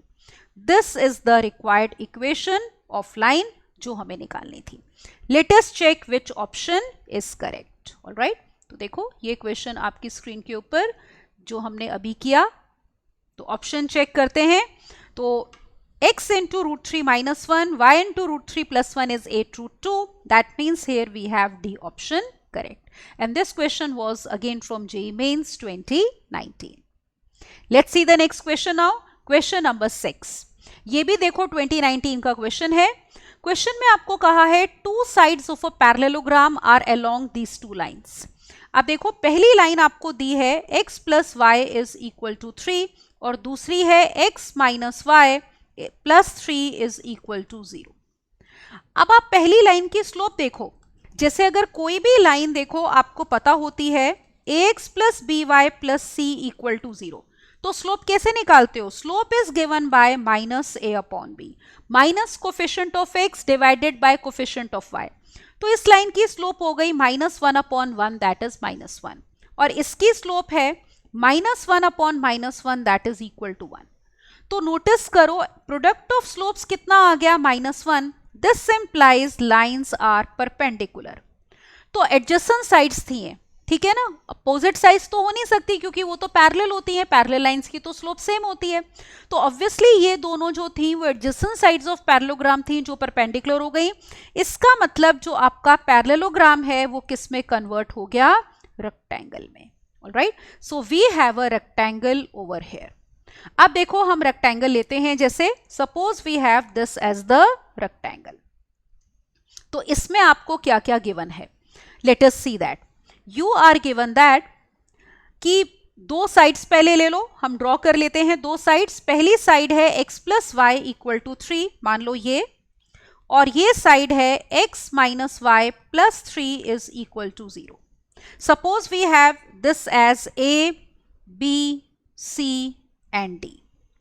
Speaker 1: This is the required equation of line जो हमें निकालनी थी. Let us check which option is correct. Alright, तो देखो ये क्वेश्चन आपकी स्क्रीन के ऊपर जो हमने अभी किया, तो ऑप्शन चेक करते हैं. तो x into √3 minus 1, y into √3 plus 1 is 8√2. That means here we have D option correct. And this question was again from JEE Mains 2019. Let's see the next question now. Question number 6. ये भी देखो 2019 का क्वेश्चन है. क्वेश्चन में आपको कहा है two sides of a parallelogram are along these two lines. अब देखो पहली लाइन आपको दी है x plus y is equal to 3 और दूसरी है x minus y plus 3 is equal to 0. अब आप पहली लाइन की स्लोप देखो, जैसे अगर कोई भी लाइन देखो आपको पता होती है ax plus b y plus c equal to 0, तो स्लोप कैसे निकालते हो? Slope is given by minus a upon b, minus coefficient of x divided by coefficient of y. तो इस लाइन की स्लोप हो गई minus 1 upon 1 that is minus 1, और इसकी स्लोप है minus 1 upon minus 1 that is equal to 1। तो नोटिस करो प्रोडक्ट ऑफ स्लोप्स कितना आ गया? Minus 1। This implies lines are perpendicular. तो एडजेसेंट साइड्स थी हैं, ठीक है ना, अपोजिट साइड्स तो हो नहीं सकती क्योंकि वो तो पैरेलल होती हैं, पैरेलल लाइंस की तो स्लोप सेम होती है। तो ऑब्वियसली ये दोनों जो थी वो एडजेसेंट साइड्स ऑफ पैरेललोग्राम थी जो परपेंडिकुलर हो गई। इसका मतलब जो आपका पैरेललोग्राम है वो किस में कन्वर्ट हो गया? रेक्टेंगल में। Alright, so we have a rectangle over here. अब देखो हम रेक्टेंगल लेते हैं, जैसे suppose we have this as the rectangle. तो इसमें आपको क्या क्या गिवन है? Let us see that. You are given that कि दो साइड्स पहले ले लो, हम ड्रॉ कर लेते हैं दो साइड्स। पहली साइड है x plus y equal to 3, मान लो ये, और ये साइड है x minus y plus 3 is equal to 0। Suppose we have this as a, b, c and d.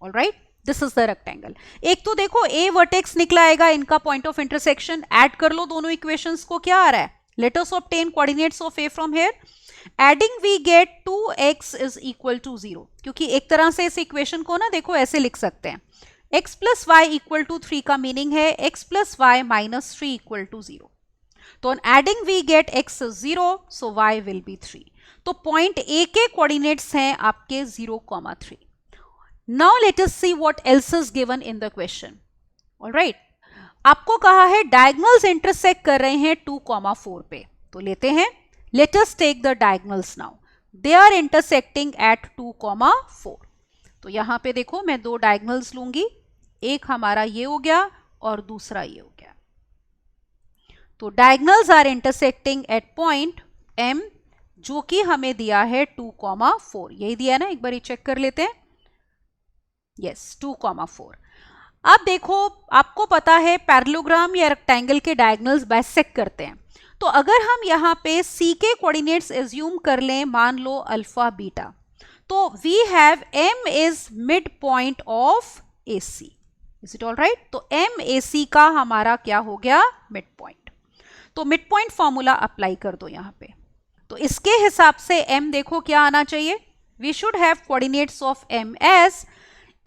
Speaker 1: All right, this is the rectangle. एक तो देखो a वर्टेक्स निकला आएगा, इनका पॉइंट ऑफ इंटरसेक्शन ऐड कर लो दोनों इक्वेशंस को, क्या आ रहा है? Let us obtain coordinates of a from here. Adding we get 2x is equal to 0, क्योंकि एक तरह से इस इक्वेशन को ना देखो ऐसे लिख सकते हैं, x plus y equal to 3 का मीनिंग है x plus y minus 3 equal to 0। तो on adding we get x is 0, so y will be 3। तो पॉइंट a के कोऑर्डिनेट्स हैं आपके 0, 3। Now let us see what else is given in the question. All right, आपको कहा है डायगोनल्स इंटरसेक्ट कर रहे हैं 2, 4 पे, तो लेते हैं। Let us take the diagonals now. They are intersecting at 2, 4. तो यहां पे देखो मैं दो डायगोनल्स लूंगी, एक हमारा ये हो गया और दूसरा ये हो गया। तो diagonals are intersecting at point M, जो कि हमें दिया है 2, 4, यही दिया ना, एक बार चेक कर लेते हैं। यस, 2, 4। अब देखो आपको पता है पैरेललोग्राम या रेक्टेंगल के डायगोनल्स बाइसेक्ट करते हैं, तो अगर हम यहाँ पे C के कोऑर्डिनेट्स एज्यूम कर लें, मान लो अल्फा बीटा, तो we have M is mid point of AC। Is it all right? तो M AC का हमारा क्या हो गया? Mid point. तो मिड पॉइंट फॉर्मूला अप्लाई कर दो यहाँ पे। तो इसके हिसाब से M देखो क्या आना चाहिए? We should have coordinates of M as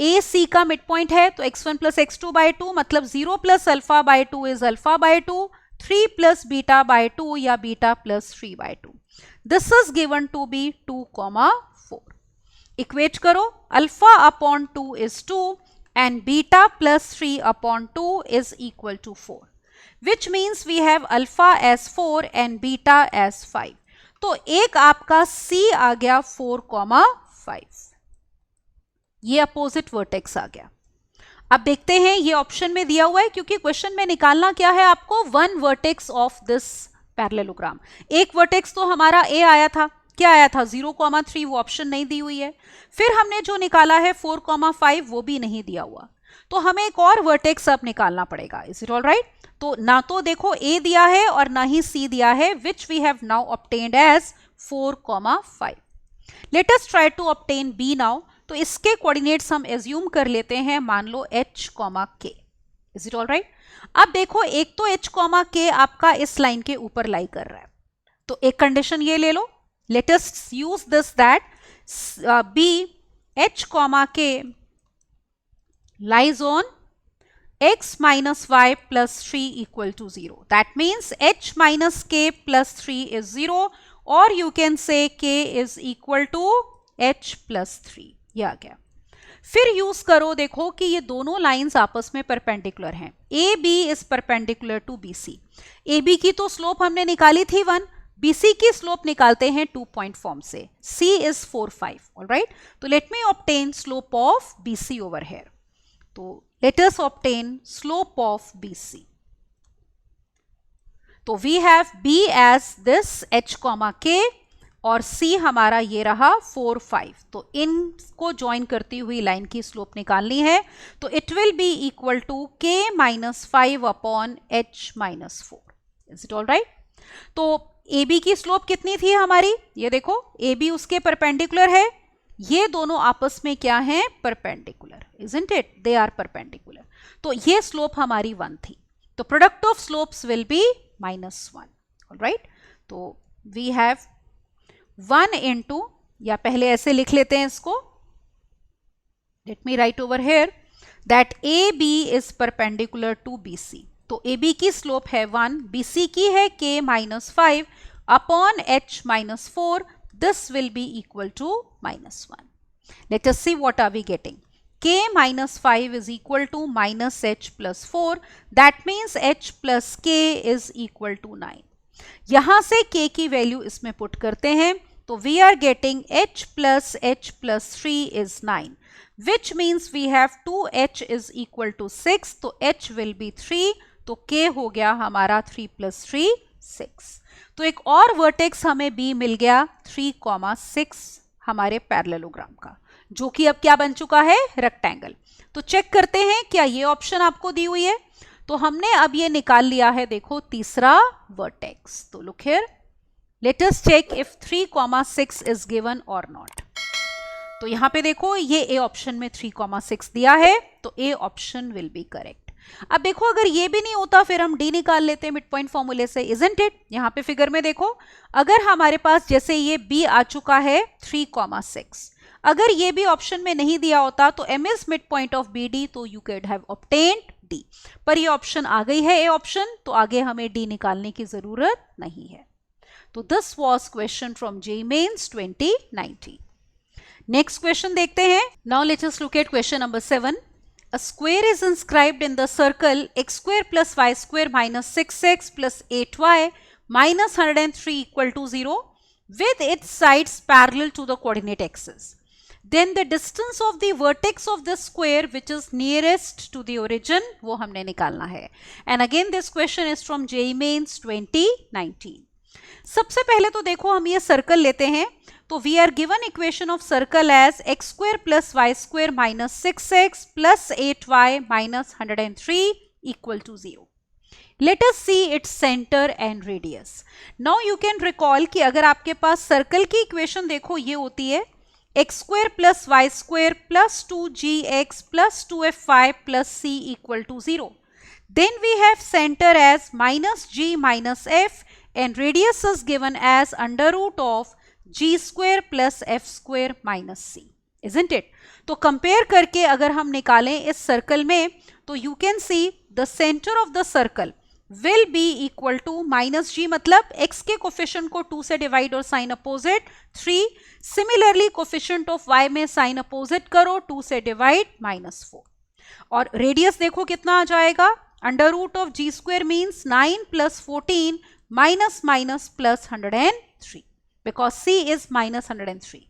Speaker 1: AC का मिड पॉइंट है, तो x1 प्लस x2 बाई 2, मतलब 0 plus alpha by 2 is alpha by 2, 3 plus beta by 2 या beta plus 3 by 2। This is given to be 2, 4। Equate करो, alpha upon 2 is 2 and beta plus 3 upon 2 is equal to 4, which means we have alpha as 4 and beta as 5। तो एक आपका C आ गया 4, 5, ये अपोजिट वर्टेक्स आ गया। अब देखते हैं, ये ऑप्शन में दिया हुआ है क्योंकि क्वेश्चन में निकालना क्या है आपको? One vertex of this parallelogram. एक वर्टेक्स तो हमारा A आया था, क्या आया था? 0, 3, वो ऑप्शन नहीं दी हुई है। फिर हमने जो निकाला है 4, 5, वो भी नहीं दिया हुआ, तो हमें एक और वर्टेक्स अब निकालना पड़ेगा। Is it all right? तो ना तो देखो A दिया है और ना ही C दिया है, which we have now obtained as 4, 5। Let us try to obtain B now. तो इसके कोऑर्डिनेट्स हम एज्यूम कर लेते हैं, मान लो h, k। Is it all right? अब देखो एक तो h, k आपका इस लाइन के ऊपर लाई कर रहा है, तो एक कंडीशन ये ले लो, let us use this that b h, k lies on x minus y plus 3 equal to 0. That means h minus k plus 3 is 0, or you can say k is equal to h plus 3. ये आ गया। फिर यूज करो, देखो कि ये दोनों लाइंस आपस में परपेंडिकुलर हैं। A B is perpendicular to B C. A B की तो स्लोप हमने निकाली थी 1, बी सी की स्लोप निकालते हैं 2 पॉइंट फॉर्म से। C is 4, 5। ऑलराइट, तो let me obtain slope of B C over here. तो let us obtain slope of B C. तो we have b as this h, k, और C हमारा ये रहा 4 5। तो इनको ज्वाइन करती हुई लाइन की स्लोप निकालनी है, तो it will be equal to k minus 5 upon h minus 4। Is it all right? तो AB की स्लोप कितनी थी हमारी? ये देखो, AB उसके परपेंडिकुलर है, ये दोनों आपस में क्या हैं? Perpendicular, isn't it? They are perpendicular. तो ये स्लोप हमारी 1 थी, तो product of slopes will be -1। Alright, तो वी हैव 1 इंटू, या पहले ऐसे लिख लेते हैं इसको, let me write over here that AB is perpendicular to BC। तो AB की स्लोप है 1, BC की है k minus 5 upon h minus 4। This will be equal to -1। Let us see what are we getting. k minus 5 is equal to minus h plus 4. That means h plus k is equal to 9. यहां से k की वैल्यू इसमें पुट करते हैं, तो we are getting h plus 3 is 9, which means we have 2h is equal to 6. तो h will be 3, तो k हो गया हमारा 3 plus 3 6। तो एक और वर्टेक्स हमें b मिल गया 3,6 हमारे पैरेललोग्राम का, जो कि अब क्या बन चुका है? रेक्टेंगल। तो चेक करते हैं क्या ये ऑप्शन आपको दी हुई है। तो हमने अब ये निकाल लिया है, देखो तीसरा वर्टेक्स। तो look here, let us check if 3,6 is given और नॉट। तो यहां पे देखो ये ए ऑप्शन में 3,6 दिया है, तो A option will be correct. अब देखो अगर ये भी नहीं होता फिर हम डी निकाल लेते हैं मिड पॉइंट फॉर्मूले से, इजंट इट? यहां पे फिगर में देखो, अगर हमारे पास जैसे ये बी आ चुका है 3,6, अगर ये भी ऑप्शन में नहीं दिया होता तो m is mid point of BD, तो you CAD have obtained D। पर ये ऑप्शन आ गई है ए ऑप्शन, तो आगे हमें D निकालने की जरूरत नहीं है। तो this was question from JEE Mains 2019। Next question देखते हैं। Now let us look at question number 7। A square is inscribed in the circle x square plus y square minus 6x plus 8y minus 103 equal to 0 with its sides parallel to the coordinate axis. Then the distance of the vertex of the square which is nearest to the origin, वो हमने निकालना है। And again this question is from JEE Mains 2019। सबसे पहले तो देखो हम ये सर्कल लेते हैं, तो we are given equation of circle as x square plus y square minus 6x plus 8y minus 103 equal to 0। Let us see its center and radius. Now you can recall कि अगर आपके पास सर्कल की इक्वेशन देखो ये होती है x square plus y square plus 2gx plus 2fy plus c equal to 0। Then we have center as minus g minus f and radius is given as under root of g square plus f square minus c, isn't it? तो कंपेयर करके अगर हम निकालें इस सर्कल में, तो you can see the centre of the circle will be equal to minus G, मतलब x के कोफिशिएंट को 2 से डिवाइड और sign opposite 3। Similarly coefficient of y में साइन अपोजिट करो, 2 से डिवाइड -4। और रेडियस देखो कितना आ जाएगा, under root of G square means 9 plus 14 minus minus plus 103, because c is minus 103।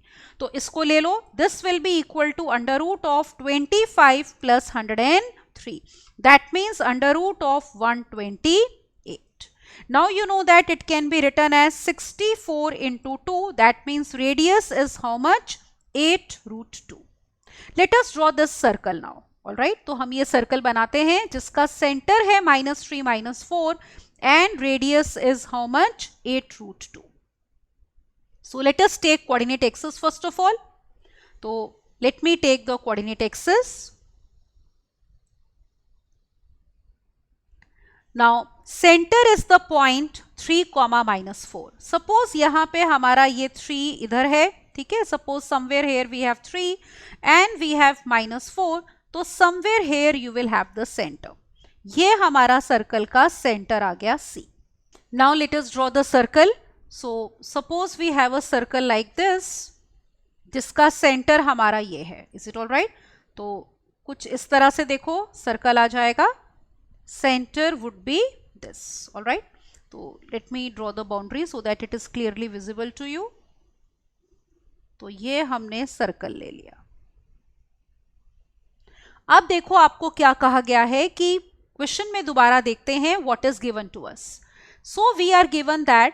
Speaker 1: तो इसको ले लो, this will be equal to under root of 25 plus 103, that means under root of 128. Now you know that it can be written as 64 into 2, that means radius is how much? 8 root 2. Let us draw this circle now. Alright, तो हम ये सर्कल बनाते हैं जिसका सेंटर है -3 -4 and radius is how much? 8 root 2. So let us take coordinate axis first of all. So let me take the coordinate axis. Now center is the point 3, -4. Suppose यहाँ पे हमारा ये 3 इधर है, ठीक है? Suppose somewhere here we have 3 and we have -4, तो somewhere here you will have the center. ये हमारा सर्कल का सेंटर आ गया C. Now let us draw the circle. So suppose we have a circle like this, जिसका सेंटर हमारा ये है. Is it all right? तो कुछ इस तरह से देखो सर्कल आ जाएगा. Center would be this. All right? तो let me draw the boundary so that it is clearly visible to you. तो ये हमने सर्कल ले लिया. अब देखो आपको क्या कहा गया है कि क्वेश्चन में दोबारा देखते हैं what is given to us. So we are given that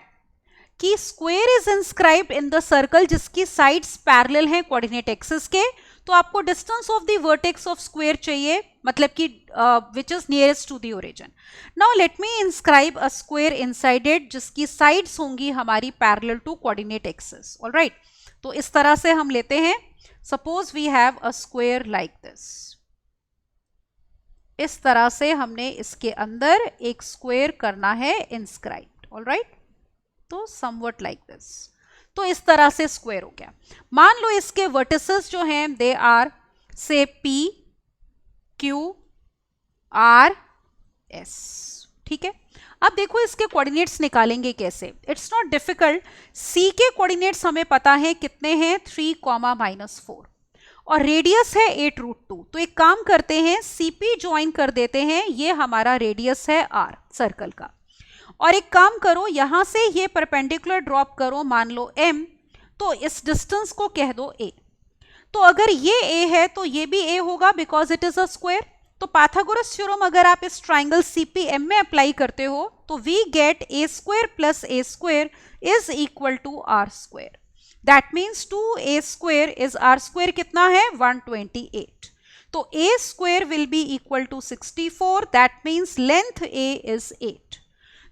Speaker 1: कि square is inscribed in the circle जिसकी साइड्स पैरेलल हैं कोऑर्डिनेट एक्सिस के, तो आपको distance of the vertex of square चाहिए, मतलब कि which is nearest to the origin. Now let me inscribe a square inside it जिसकी साइड्स होंगी हमारी parallel to coordinate axis. Alright, तो इस तरह से हम लेते हैं. Suppose we have a square like this. इस तरह से हमने इसके अंदर एक स्क्वायर करना है इंस्क्राइब्ड. ऑलराइट, तो समवट लाइक दिस. तो इस तरह से स्क्वायर हो गया. मान लो इसके वर्टिसेस जो हैं दे आर से P Q R S. ठीक है, अब देखो इसके कोऑर्डिनेट्स निकालेंगे कैसे. It's not difficult. C के कोऑर्डिनेट्स हमें पता है कितने हैं, 3, -4 और रेडियस है 8√2. तो एक काम करते हैं, CP ज्वाइन कर देते हैं, ये हमारा रेडियस है R सर्कल का. और एक काम करो, यहां से ये परपेंडिकुलर ड्रॉप करो, मान लो M, तो इस डिस्टेंस को कह दो A. तो अगर ये A है तो ये भी A होगा because it is a square. तो पाइथागोरस थ्योरम अगर आप इस ट्राइंगल CPM में अप्लाई करते हो तो we get A² + A² is equal to R². That means 2A² is R² कितना है, 128. तो A² will be equal to 64. That means length A is 8.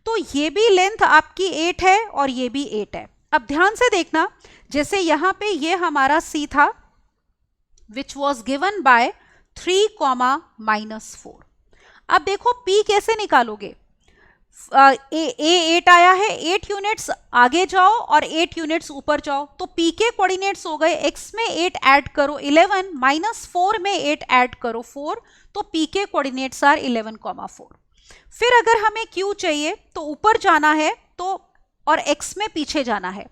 Speaker 1: तो ये भी लेंथ आपकी 8 है और ये भी 8 है. अब ध्यान से देखना, जैसे यहां पे ये हमारा C था विच वॉज गिवन बाय 3, -4. अब देखो P कैसे निकालोगे. A 8 आया है, 8 यूनिट्स आगे जाओ और 8 यूनिट्स ऊपर जाओ. तो P के कोऑर्डिनेट्स हो गए, x में 8 ऐड करो 11, -4 में 8 ऐड करो 4. तो P के कोऑर्डिनेट्स आर 11, 4. फिर अगर हमें Q चाहिए तो ऊपर जाना है तो और x में पीछे जाना है.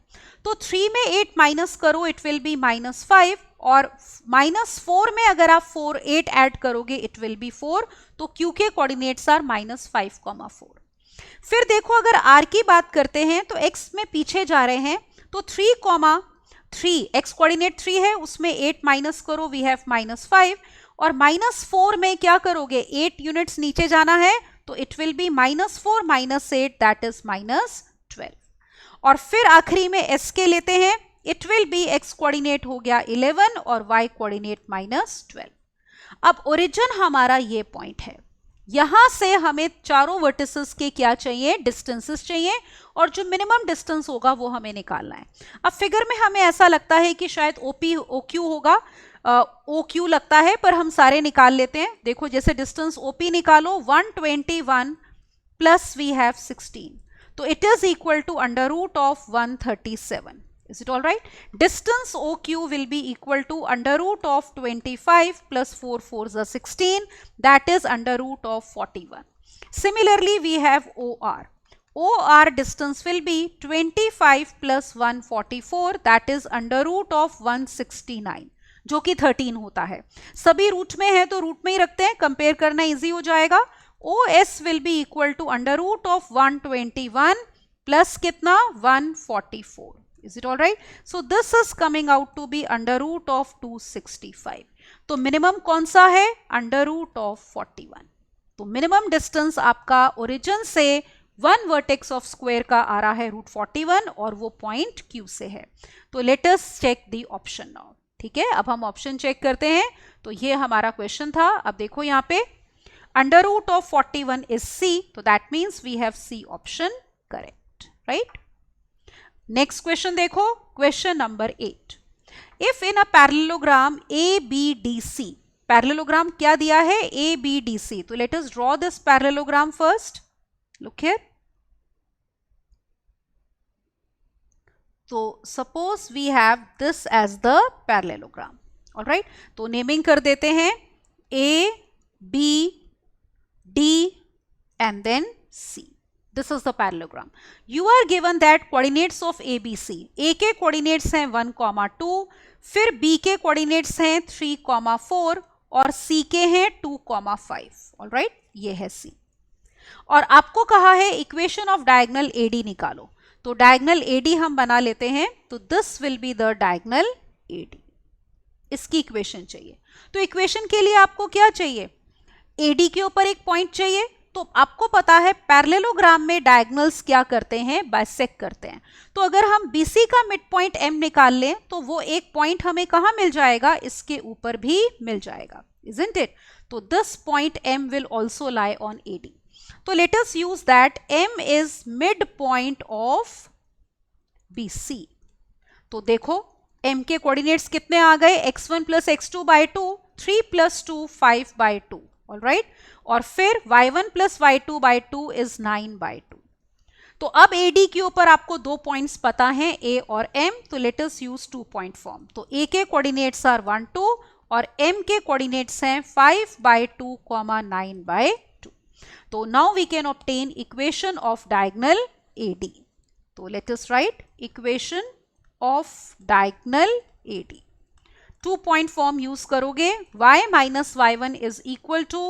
Speaker 1: तो 3 में 8 माइनस करो, इट विल बी -5 और -4 में अगर आप 8 ऐड करोगे इट विल बी 4. तो Q के कोऑर्डिनेट्स आर -5, 4. फिर देखो अगर R की बात करते हैं तो x में पीछे जा रहे हैं, तो 3, x कोऑर्डिनेट 3 है, उसमें 8 माइनस करो, वी हैव -5. और -4 में क्या करोगे, 8 यूनिट्स नीचे जाना है, तो it will B -4 - 8 that is -12. और फिर आखिरी में s के लेते हैं, it will be x coordinate हो गया 11 और y कोऑर्डिनेट -12. अब ओरिजिन हमारा ये पॉइंट है, यहां से हमें चारों वर्टिसेस के क्या चाहिए, डिस्टेंसेस चाहिए, और जो मिनिमम डिस्टेंस होगा वो हमें निकालना है. अब फिगर में हमें ऐसा लगता है कि शायद OP OQ होगा, OQ लगता है, पर हम सारे निकाल लेते हैं. देखो जैसे डिस्टेंस OP निकालो, 121 प्लस वी हैव 16, तो it is equal to √137. Is it all right? Distance OQ will be equal to √25 plus 4 4s are 16. That is √41. Similarly, we have OR. OR distance will be 25 plus 144. That is √169. जो कि 13 होता है. सभी रूट में है तो रूट में ही रखते हैं, कंपेयर करना इजी हो जाएगा. OS will be equal to √121 plus कितना, 144. Is it all right? So this is coming out to be √265. तो मिनिमम कौन सा है, √41. तो मिनिमम डिस्टेंस आपका ओरिजिन से वन वर्टेक्स ऑफ स्क्वायर का आ रहा है √41 और वो पॉइंट Q से है. तो let us check the option now. ठीक है, अब हम ऑप्शन चेक करते हैं. तो ये हमारा क्वेश्चन था. अब देखो यहाँ पे √41 is C, तो that means we have C option correct, right. Next question देखो, question number 8. If in a parallelogram ABDC, parallelogram क्या दिया है, ABDC. तो let us draw this parallelogram first. Look here. तो suppose we have this as the parallelogram. Alright, तो नेमिंग कर देते हैं A, B, D and then C. This is the parallelogram. You are given that coordinates of ABC. A के coordinates हैं 1, 2, फिर B के coordinates हैं 3, 4 और C के हैं 2, 5. All right, ये है C. और आपको कहा है equation of diagonal AD निकालो. तो diagonal AD हम बना लेते हैं. तो this will be the diagonal AD. इसकी equation चाहिए. तो equation के लिए आपको क्या चाहिए, AD के ऊपर एक पॉइंट चाहिए, तो आपको पता है पैरेललोग्राम में डायगोनल्स क्या करते हैं, बाइसेक्ट करते हैं। तो अगर हम BC का मिड पॉइंट M निकाल लें तो वो एक पॉइंट हमें कहाँ मिल जाएगा, इसके ऊपर भी मिल जाएगा, isn't it? तो this point M will also lie on AD. तो let us use that M is midpoint of BC. तो देखो M के कोऑर्डिनेट्स कितने आ गए, x1 plus x2 by 2, 3 plus 2 5 by 2, all right? और फिर y1 plus y2 by 2 is 9 by 2. तो अब AD के ऊपर आपको दो पॉइंट्स पता हैं A और M, तो let us use 2 point form. तो A के कोऑर्डिनेट्स आर 1 2 और M के कोऑर्डिनेट्स हैं 5 by 2, 9 by 2. तो now we can obtain equation of diagonal AD. तो let us write equation of diagonal AD. 2 point form use करोगे, y minus y1 is equal to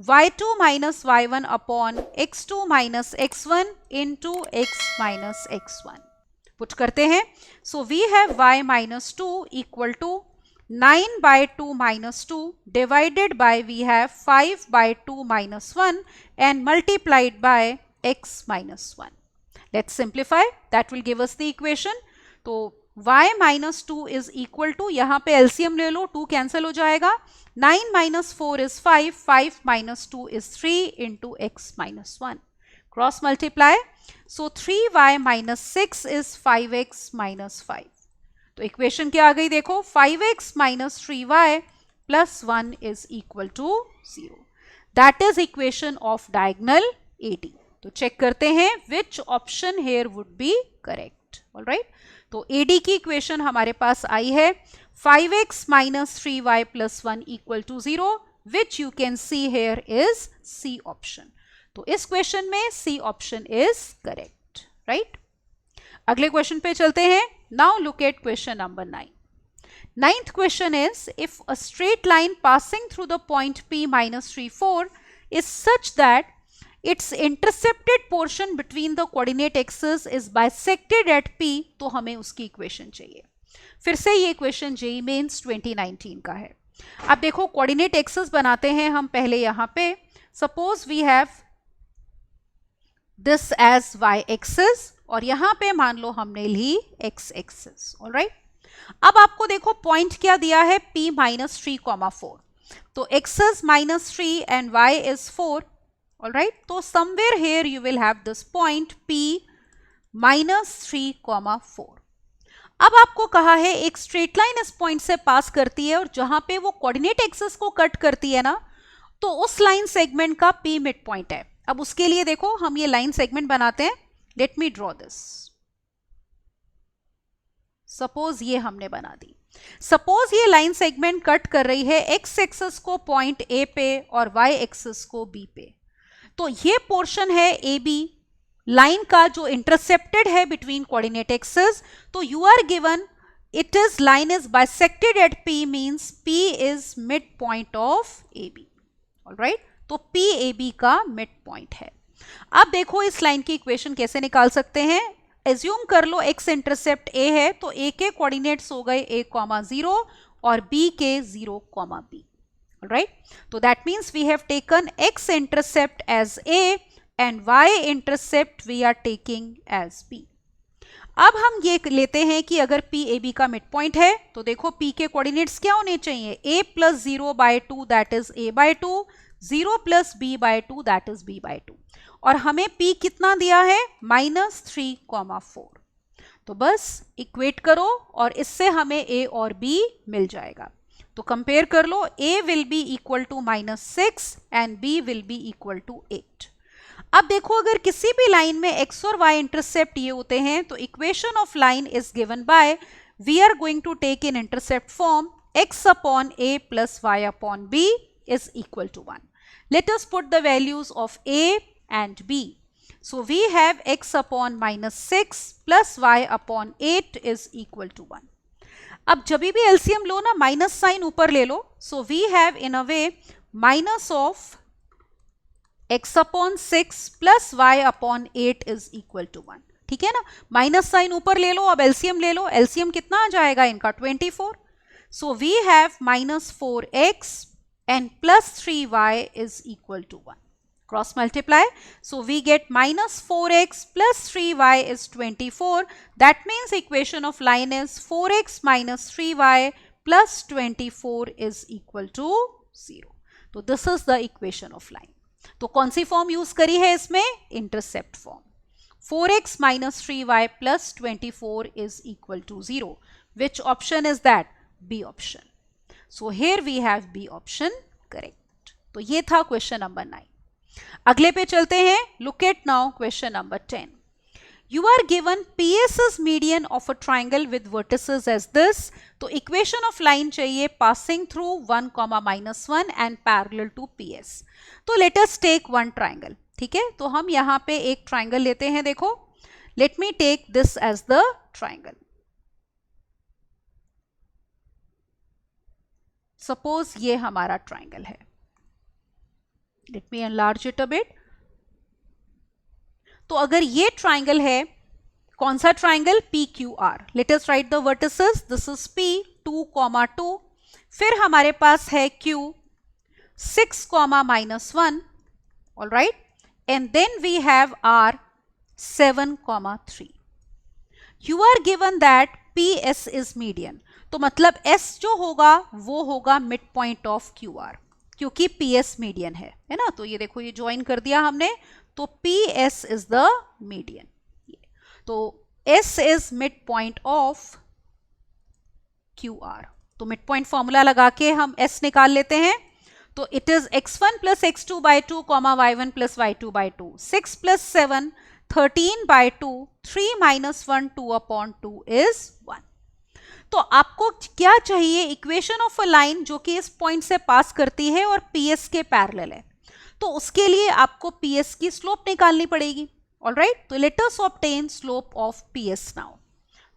Speaker 1: y2 minus y1 upon x2 minus x1 into x minus x1. Put करते हैं, so we have y minus 2 equal to 9 by 2 minus 2 divided by we have 5 by 2 minus 1 and multiplied by x minus 1. Let's simplify, that will give us the equation. तो y minus 2 is equal to, यहाँ पे LCM ले लो, 2 कैंसिल हो जाएगा, 9 minus 4 is 5, 5 minus 2 is 3 into x minus 1. Cross multiply, so 3y minus 6 is 5x minus 5. तो इक्वेशन क्या आ गई देखो, 5x minus 3y plus 1 is equal to 0. That is equation of diagonal AD. तो चेक करते हैं which option here would be correct. All right? तो AD की इक्वेशन हमारे पास आई है 5x minus 3y plus 1 equal to 0, which you can see here is C option. तो इस क्वेश्चन में C option is correct, right? अगले क्वेश्चन पे चलते हैं. Now look at question number 9. Ninth question is, if a straight line passing through the point P minus 3 4 is such that its intercepted portion between the coordinate axes is bisected at P, तो हमें उसकी इक्वेशन चाहिए. फिर से ये क्वेश्चन जेईई मेंस 2019 का है. अब देखो कोऑर्डिनेट एक्सेस बनाते हैं हम पहले. यहाँ पे suppose we have this as y axes और यहाँ पे मान लो हमने ली x एक्सेस. ऑलराइट, अब आपको देखो पॉइंट क्या दिया है, P minus 3, 4. तो x is minus 3 and y is 4. Alright, so somewhere here you will have this point P minus 3, 4. अब आपको कहा है एक स्ट्रेट लाइन इस पॉइंट से पास करती है और जहां पे वो कोऑर्डिनेट एक्सिस को कट करती है ना, तो उस लाइन सेगमेंट का P मिड पॉइंट है. अब उसके लिए देखो हम ये लाइन सेगमेंट बनाते हैं. Let me draw this. Suppose ये हमने बना दी. सपोज ये लाइन सेगमेंट कट कर रही है एक्स एक्सिस को पॉइंट A पे और y एक्सिस को B पे. तो ये पोर्शन है ए बी लाइन का जो इंटरसेप्टेड है बिटवीन कोऑर्डिनेट एक्सेस. तो you are given it is line is bisected at P, means P is mid point of A B. Alright, तो पी ए बी का मिड पॉइंट है. अब देखो इस लाइन की इक्वेशन कैसे निकाल सकते हैं. एज्यूम कर लो एक्स इंटरसेप्ट ए है, तो ए के कोऑर्डिनेट्स हो गए a, 0 और b के 0, b. Right? So that means we have taken x intercept as A and y intercept we are taking as B. अब हम ये लेते हैं कि अगर P AB का मिड पॉइंट है तो देखो P के कोऑर्डिनेट्स क्या होने चाहिए, A plus 0 by 2 that is A by 2, 0 plus B by 2 that is B by 2. और हमें P कितना दिया है, minus 3, 4. तो बस इक्वेट करो और इससे हमें A और B मिल जाएगा. तो कंपेयर कर लो, A will be equal to -6 and B will be equal to 8. अब देखो अगर किसी भी लाइन में x और y इंटरसेप्ट ये होते हैं तो equation of line is given by, we are going to take in intercept form x upon a plus y upon b is equal to 1. Let us put the values of a and b. So we have x upon -6 plus y upon 8 is equal to 1. अब जब भी एलसीएम लो ना, माइनस साइन ऊपर ले लो. So we have in a way minus of x upon 6 plus y upon 8 is equal to 1. ठीक है ना, माइनस साइन ऊपर ले लो. अब एलसीएम ले लो, एलसीएम कितना आ जाएगा इनका, 24. So we have -4x and plus 3y is equal to 1. Cross multiply. So we get minus 4x plus 3y is 24. That means equation of line is 4x minus 3y plus 24 is equal to 0. तो this is the equation of line. तो कौन सी फॉर्म यूज करी है इसमें? Intercept form. 4x minus 3y plus 24 is equal to 0. Which option is that? B option. So here we have B option correct. तो ये था क्वेश्चन नंबर 9. अगले पे चलते हैं. Look at now question number 10. You are given PS's median of a triangle with vertices as this. तो equation of line चाहिए passing through 1, -1 and parallel to PS. तो let us take one triangle. ठीक है, तो हम यहाँ पे एक triangle लेते हैं. देखो, let me take this as the triangle. Suppose ये हमारा triangle है. Let me enlarge it a bit. तो अगर ये ट्राइंगल है, कौन सा triangle? PQR. Late us right the vertices. This is P 2, 2. फिर हमारे पास है Q 6, -1. All right. And then we have R 7, 3. You are given that PS is median. तो मतलब S जो होगा वो होगा मिड पॉइंट ऑफ QR, क्योंकि PS मीडियन है ना. तो ये देखो, ये ज्वाइन कर दिया हमने. तो PS is the median. तो S is midpoint of QR. तो midpoint फॉर्मूला लगा के हम S निकाल लेते हैं. तो it is x1 plus x2 by 2, y1 plus y2 by 2. 6 plus 7, 13 by 2. 3 minus 1, 2 upon 2 is 1. तो आपको क्या चाहिए? इक्वेशन ऑफ अ लाइन जो कि इस पॉइंट से पास करती है और PS के पैरेलल है. तो उसके लिए आपको PS की स्लोप निकालनी पड़ेगी. ऑलराइट. तो let us obtain slope of PS now.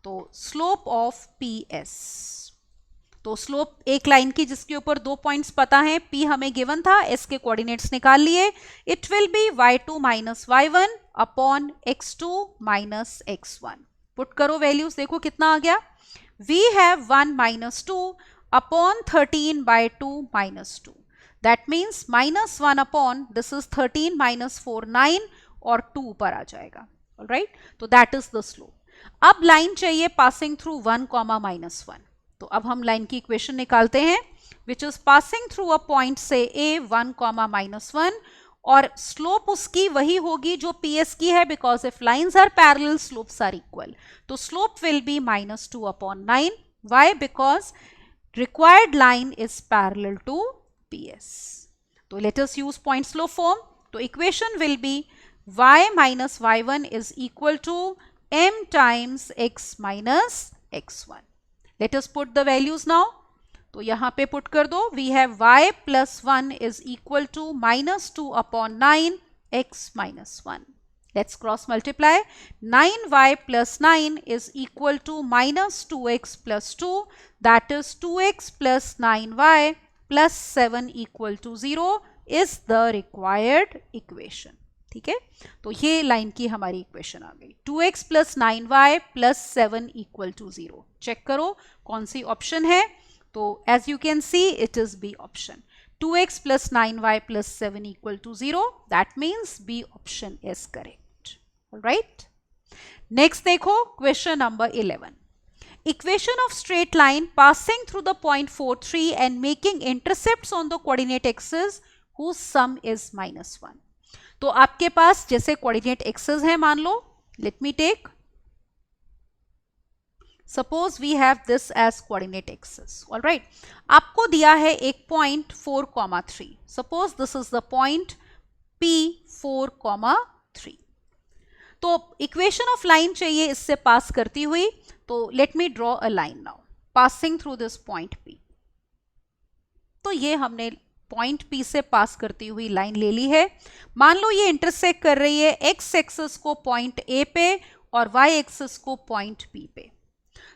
Speaker 1: तो स्लोप ऑफ PS, तो स्लोप एक लाइन की जिसके ऊपर 2 पॉइंट्स पता है, P हमें गिवन था, S के कोऑर्डिनेट्स निकाल लिए. It will be y2 minus y1 upon x2 minus x1. Put करो वैल्यूज, देखो कितना आ गया. We have 1 minus 2 upon 13 by 2 minus 2. That means minus 1 upon this is 13 minus 4, 9 और 2 ऊपर आ जाएगा. Alright? तो that is the slope. अब लाइन चाहिए passing through 1, -1. तो अब हम लाइन की इक्वेशन निकालते हैं, which is passing through a point से A 1, -1 और स्लोप उसकी वही होगी जो PS की है, because if lines are parallel, slopes are equal. तो slope will be -2 upon 9. Why? Because required line is parallel to PS. So let us use point slope form. So equation will be y minus y1 is equal to m times x minus x1. Let us put the values now. तो यहाँ पे put कर दो. We have y plus 1 is equal to minus 2 upon 9 x minus 1. Let's cross multiply. 9y plus 9 is equal to minus 2x plus 2. That is 2x plus 9y plus 7 equal to 0 is the required equation. ठीक है, तो ये लाइन की हमारी इक्वेशन आ गई. 2x plus 9y plus 7 equal to 0. Check करो कौन सी ऑप्शन है. तो as you can see it is B option. 2x plus 9y plus 7 equal to 0. That means B option is correct. Alright. Next देखो question number 11. Equation of straight line passing through the point 4, 3 and making intercepts on the coordinate axis whose sum is -1. तो आपके पास जैसे coordinate axis है, मान लो, let me take, suppose we have this as coordinate axis. All right. आपको दिया है एक point 4, 3. Suppose this is the point P 4, 3. तो इक्वेशन ऑफ लाइन चाहिए इससे पास करती हुई. तो let me draw a line now passing through this point P. तो ये हमने पॉइंट P से पास करती हुई लाइन ले ली है. मान लो ये इंटरसेक्ट कर रही है x एक्सिस को पॉइंट A पे और y एक्सिस को पॉइंट B पे.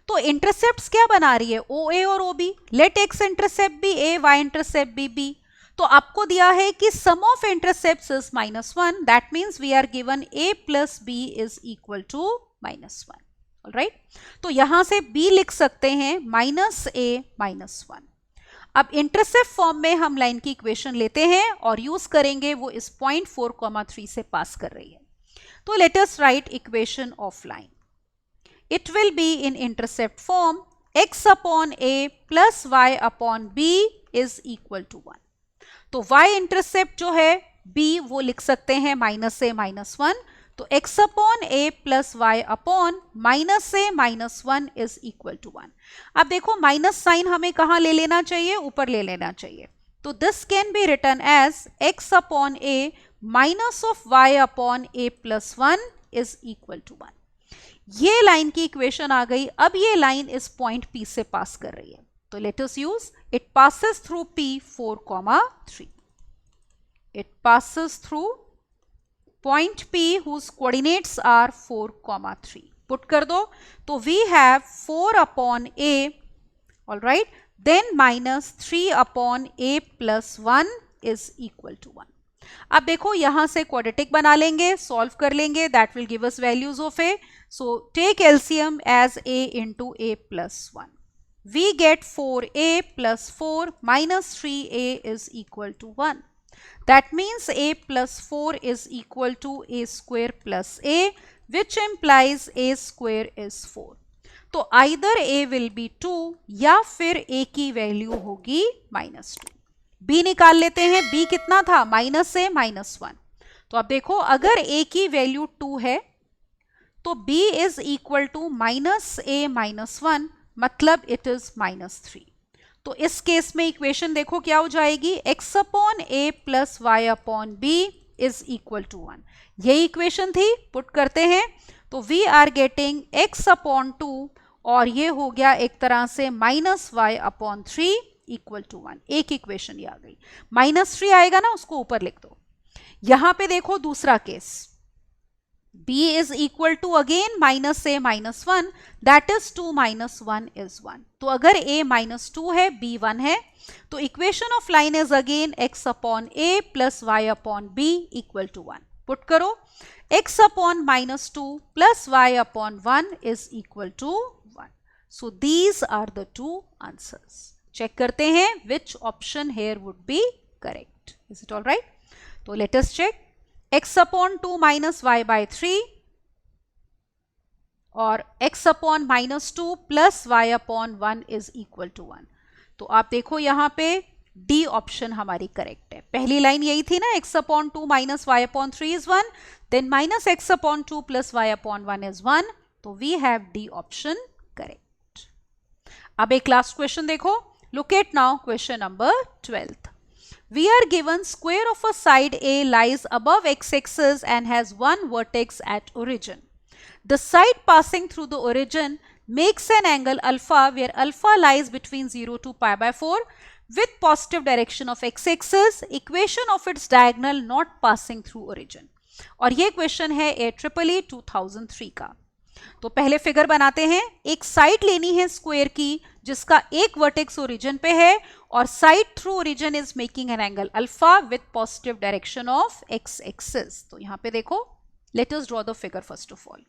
Speaker 1: तो इंटरसेप्ट्स क्या बना रही है? OA और OB. Let x intercept be A, y intercept be B. तो आपको दिया है कि sum of intercepts is -1. That means we are given A plus B is equal to -1. Alright. तो यहां से B लिख सकते हैं -A -1. अब इंटरसेप्ट फॉर्म में हम लाइन की इक्वेशन लेते हैं और यूज करेंगे, वो इस पॉइंट 4,3 से पास कर रही है। तो let us write equation of line. It will be in intercept form x upon a plus y upon b is equal to 1। तो y इंटरसेप्ट जो है b वो लिख सकते हैं -a-1, तो x upon a plus y upon -a-1 is equal to 1। अब देखो माइनस साइन हमें कहाँ ले लेना चाहिए, ऊपर ले लेना चाहिए। तो this can be written as x upon a minus of y upon a plus 1 is equal to 1। ये लाइन की इक्वेशन आ गई। अब ये लाइन इस पॉइंट P से पास कर रही है, तो let us use it passes through P 4,3। It passes through point P whose coordinates are 4,3। Put कर दो, तो we have 4 upon a, all right, then minus 3 upon a plus 1 is equal to 1। अब देखो यहां से क्वाड्रेटिक बना लेंगे, सॉल्व कर लेंगे, that will give us values of a. So take LCM as a into a plus 1। We get 4a plus 4 minus 3a is equal to 1। That means a plus 4 is equal to a square plus a, which implies a square is 4। तो either a will be 2 या फिर a की वैल्यू होगी -2। b निकाल लेते हैं, b कितना था, -a-1। तो अब देखो अगर a की वैल्यू 2 है तो b is equal to -a-1, मतलब इट इज -3। तो इस केस में इक्वेशन देखो क्या हो जाएगी, x upon a plus y upon b is equal to 1। यही इक्वेशन थी, पुट करते हैं, तो we are getting x upon 2 और ये हो गया एक तरह से -y अपॉन 3 इक्वल टू 1। एक इक्वेशन ये आ गई। -3 आएगा ना, उसको ऊपर लिख दो। यहां पे देखो दूसरा case, b is equal to again -a-1, that is 2 minus 1 is 1। तो अगर a -2 है, b 1 है, तो equation of line is again x upon a plus y upon b equal to 1। Put करो, x upon -2 plus y upon 1 is equal to 1। So these are the two answers. Check करते हैं which option here would be correct. Is it all right? तो let us check. x upon 2 minus y by 3 और x upon -2 plus y upon 1 is equal to 1। तो आप देखो यहां पे डी ऑप्शन हमारी करेक्ट है। पहली लाइन यही थी ना, x upon 2 minus y upon 3 is 1, then minus x upon 2 plus y upon 1 is 1। तो we have D option correct. अब एक लास्ट क्वेश्चन देखो, look at now question number 12। We are given square of a side A lies above x-axis and has one vertex at origin. The side passing through the origin makes an angle alpha where alpha lies between 0 to pi by 4 with positive direction of x-axis, equation of its diagonal not passing through origin। और ये क्वेश्चन है AEEE 2003 का। तो पहले फिगर बनाते हैं। एक साइड लेनी है स्क्वायर की जिसका एक वर्टेक्स ओरिजिन पे है और side through origin is making an angle alpha with positive direction of x axis. तो यहां पे देखो, let us draw the figure first of all.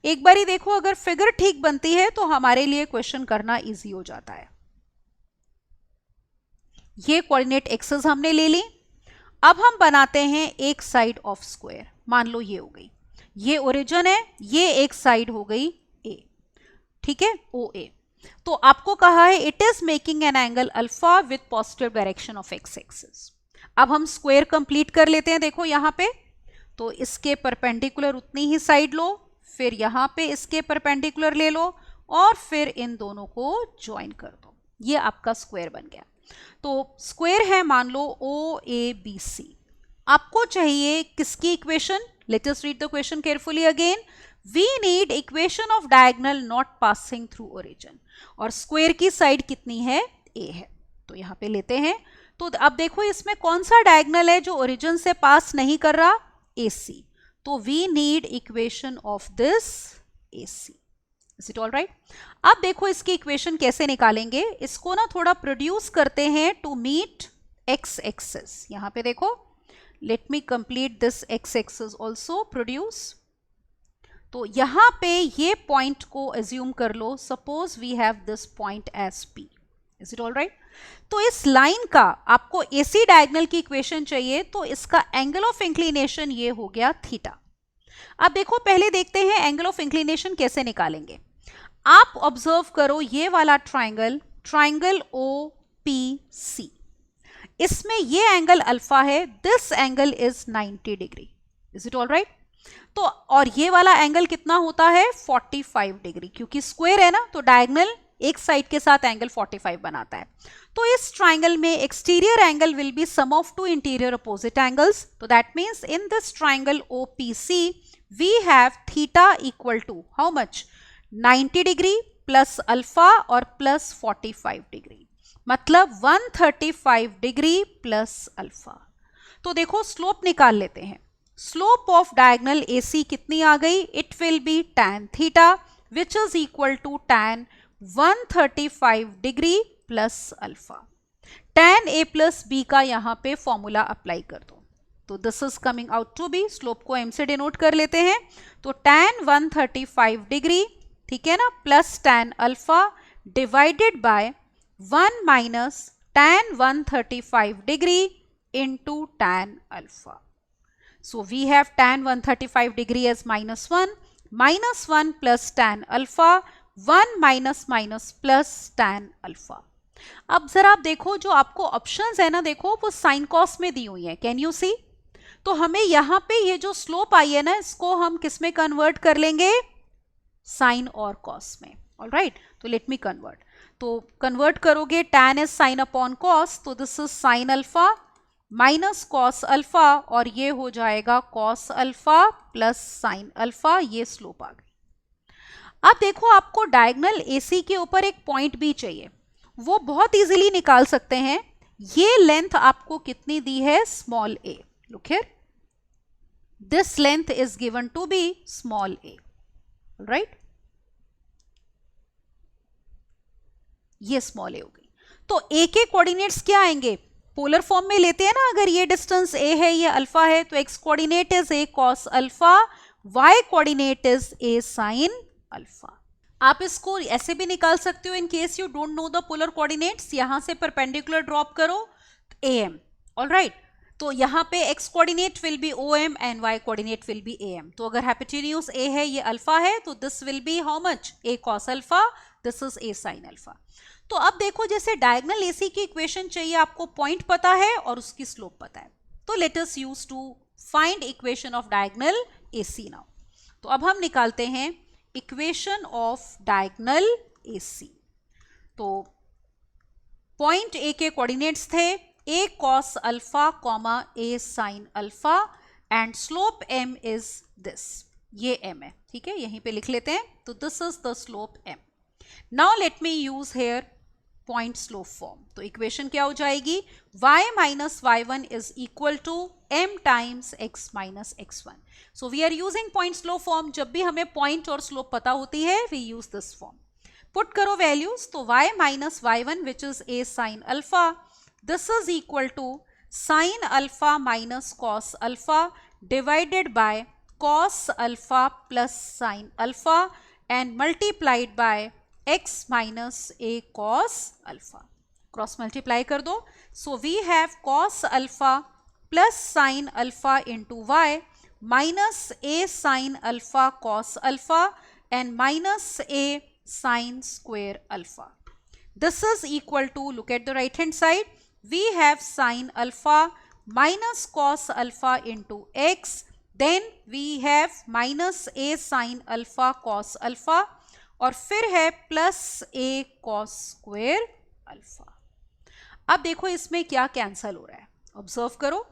Speaker 1: एक बारी देखो, अगर फिगर ठीक बनती है तो हमारे लिए क्वेश्चन करना इजी हो जाता है। ये कोऑर्डिनेट एक्सेस हमने ले ली। अब हम बनाते हैं एक साइड ऑफ स्क्वायर। मान लो ये हो गई, ये ओरिजिन है, ये एक साइड हो गई ए, ठीक है, ओ ए। तो आपको कहा है it is making an angle alpha with positive direction of x axis. अब हम स्क्वायर कंप्लीट कर लेते हैं। देखो यहां पे, तो इसके परपेंडिकुलर उतनी ही साइड लो, फिर यहां पे इसके परपेंडिकुलर ले लो और फिर इन दोनों को ज्वाइन कर दो। ये आपका स्क्वायर बन गया। तो स्क्वायर है मान लो ओ ए बी सी। आपको चाहिए किसकी equation? Let us read the question carefully again. We need equation of diagonal not passing through origin। और स्क्वायर की साइड कितनी है? A है। तो यहाँ पे लेते हैं। तो अब देखो इसमें कौन सा डायगोनल है जो ओरिजिन से पास नहीं कर रहा? AC। तो we need equation of this AC। Is it all right? अब देखो इसकी इक्वेशन कैसे निकालेंगे। इसको ना थोड़ा प्रोड्यूस करते हैं टू मीट x एक्सिस। यहाँ पे देखो, let me complete this x-axis also, produce। तो यहां पे ये पॉइंट को assume कर लो, suppose we have this point as P। Is it all right? तो इस लाइन का आपको AC डायगोनल की इक्वेशन चाहिए, तो इसका एंगल ऑफ इंक्लिनेशन ये हो गया थीटा। अब देखो, पहले देखते हैं एंगल ऑफ इंक्लिनेशन कैसे निकालेंगे। आप ऑब्जर्व करो ये वाला ट्राइंगल, ट्राइंगल OPC, इसमें ये एंगल अल्फा है, this angle is 90 degree, is it all right? तो और ये वाला एंगल कितना होता है? 45 डिग्री, क्योंकि स्क्वायर है ना, तो डायगोनल एक साइड के साथ एंगल 45 बनाता है। तो इस ट्राइंगल में exterior angle will be sum of two interior opposite angles, तो that means in this triangle OPC we have theta equal to how much? 90 degree plus alpha और प्लस 45 डिग्री, मतलब 135 डिग्री प्लस अल्फा। तो देखो स्लोप निकाल लेते हैं। स्लोप ऑफ डायगोनल AC कितनी आ गई? It will be tan theta which is equal to tan 135 degree plus alpha. tan A plus B का यहाँ पे फॉर्मूला अप्लाई कर दो, तो this is coming out to be, slope को M से डिनोट कर लेते हैं, तो tan 135 डिग्री, ठीक है ना, plus tan alpha divided bye 1 minus tan 135 degree into tan alpha. So we have tan 135 degree as minus 1 plus tan alpha, 1 minus minus plus tan alpha. अब जरा आप देखो, जो आपको ऑप्शंस है ना, देखो वो साइन कॉस में दी हुई है, कैन यू सी? तो हमें यहाँ पे ये जो स्लोप आई है ना, इसको हम किस में कन्वर्ट कर लेंगे? साइन और कॉस में, ऑल राइट? तो लेट मी कन्वर्ट, तो कन्वर्ट करोगे, tan is sin upon cos, तो this is sine alpha minus cos alpha, और ये हो जाएगा cos alpha plus sine alpha, ये स्लोप आ गई। अब देखो, आपको डायगोनल AC के ऊपर एक पॉइंट भी चाहिए, वो बहुत इजीली निकाल सकते हैं। ये लेंथ आपको कितनी दी है? Small a, look here, this length is given to be small a, right? ये स्मॉल a हो गई। तो A के कोऑर्डिनेट्स क्या आएंगे? पोलर फॉर्म में लेते हैं ना, अगर ये डिस्टेंस a है, ये अल्फा है, तो x coordinate is a cos alpha, y coordinate is a sin alpha. आप इसको ऐसे भी निकाल सकते हो, in case you don't know the polar coordinates, यहां से परपेंडिकुलर ड्रॉप करो am, ऑल राइट? तो यहाँ पे x coordinate will B OM and y coordinate will B AM। तो अगर हाइपोटेन्यूज a है, ये अल्फा है, तो this will B how much? a cos alpha, this is a sin alpha. तो अब देखो, जैसे डायगोनल AC की इक्वेशन चाहिए, आपको पॉइंट पता है और उसकी स्लोप पता है, तो let us use to find equation of diagonal AC now. तो अब हम निकालते हैं इक्वेशन ऑफ डायगोनल AC। तो पॉइंट A के कोऑर्डिनेट्स थे a cos alpha comma a sin alpha and slope m is this, ये m है, ठीक है, यहीं पे लिख लेते हैं, तो this is the slope m। Now let me use here point slope form. तो इक्वेशन क्या हो जाएगी? y minus y1 is equal to m times x minus x1। So we are using point slope form, जब भी हमें पॉइंट और स्लोप पता होती है, we use this form. Put करो वैल्यूज, तो y minus y1 which is a sin alpha, this is equal to sin alpha minus cos alpha divided by cos alpha plus sin alpha and multiplied by x minus a cos alpha, cross multiply कर दो, so we have cos alpha plus sin alpha into y minus a sin alpha cos alpha and minus a sin square alpha. This is equal to, look at the right hand side, we have sin alpha minus cos alpha into x, then we have minus a sin alpha cos alpha, और फिर है plus a cos square alpha. अब देखो इसमें क्या कैंसल हो रहा है, ऑब्जर्व करो,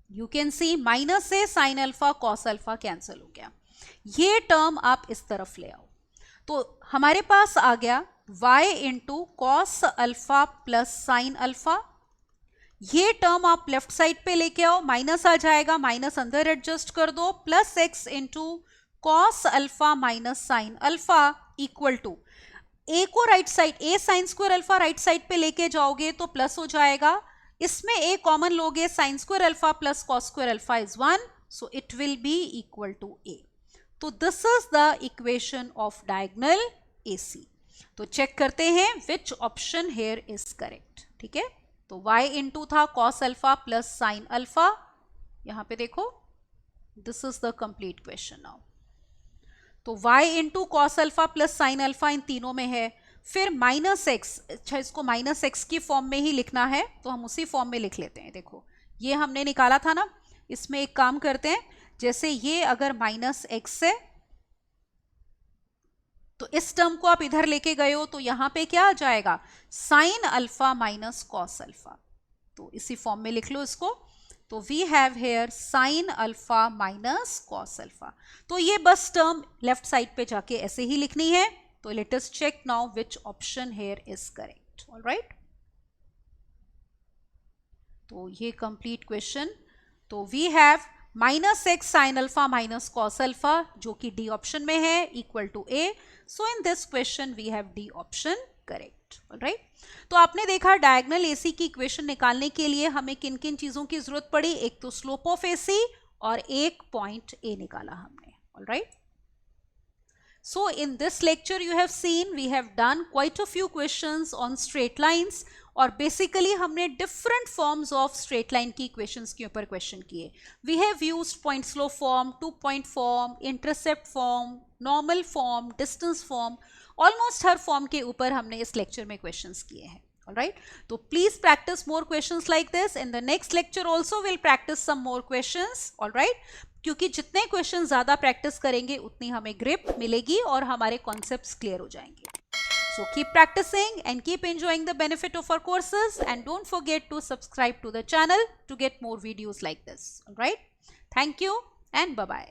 Speaker 1: you can C minus a sin alpha cos alpha cancel हो गया, ये टर्म आप इस तरफ ले आओ, तो हमारे पास आ गया y into cos alpha plus sine alpha, ये टर्म आप लेफ्ट साइड पे लेके आओ, माइनस आ जाएगा, माइनस अंदर एडजस्ट कर दो, plus x into cos alpha minus sine alpha equal to a को right side, a sine square alpha right side पे लेके जाओगे तो प्लस हो जाएगा, इसमें a कॉमन लोगे, sine square alpha plus cos square alpha is 1, so it will be equal to a। तो this is the equation of diagonal AC। तो चेक करते हैं which option here is correct. ठीक है, तो y इंटू था cos alpha plus sine alpha, यहां पे देखो this is the complete question now. तो y into cos alpha plus sine alpha इन तीनों में है, फिर माइनस एक्स, अच्छा इसको माइनस एक्स की फॉर्म में ही लिखना है तो हम उसी फॉर्म में लिख लेते हैं। देखो ये हमने निकाला था ना, इसमें एक काम करते हैं, जैसे ये अगर माइनस एक्स है तो इस टर्म को आप इधर लेके गए हो तो यहां पे क्या आ जाएगा, sine alpha minus cos alpha, तो इसी फॉर्म में लिख लो इसको। तो we have here sine alpha minus cos alpha, तो ये बस टर्म लेफ्ट साइड पे जाके ऐसे ही लिखनी है। तो let us check now which option here is correct. Alright, तो ये कंप्लीट क्वेश्चन, तो we have minus x sine alpha minus cos alpha जो कि डी ऑप्शन में है equal to a, so in this question we have D option correct. Alright, तो आपने देखा डायगोनल एसी की इक्वेशन निकालने के लिए हमें किन किन चीजों की जरूरत पड़ी, एक तो स्लोप ऑफ एसी और एक पॉइंट ए निकाला हमने। Alright, so in this lecture you have seen we have done quite a few questions on straight lines, और बेसिकली हमने different forms of straight line की इक्वेशंस के ऊपर क्वेश्चन किए। We have used point slow form, 2 point form, intercept form, normal form, distance form, almost हर फॉर्म के ऊपर हमने इस लेक्चर में क्वेश्चंस किए हैं। ऑलराइट, तो please practice more questions like this. In the next lecture also will practice some more questions. Alright, क्योंकि जितने क्वेश्चन ज्यादा प्रैक्टिस करेंगे उतनी हमें ग्रिप मिलेगी और हमारे कॉन्सेप्ट्स क्लियर हो जाएंगे। So keep practicing and keep enjoying the benefit of our courses, and don't forget to subscribe to the channel to get more videos like this. All right, thank you and bye bye.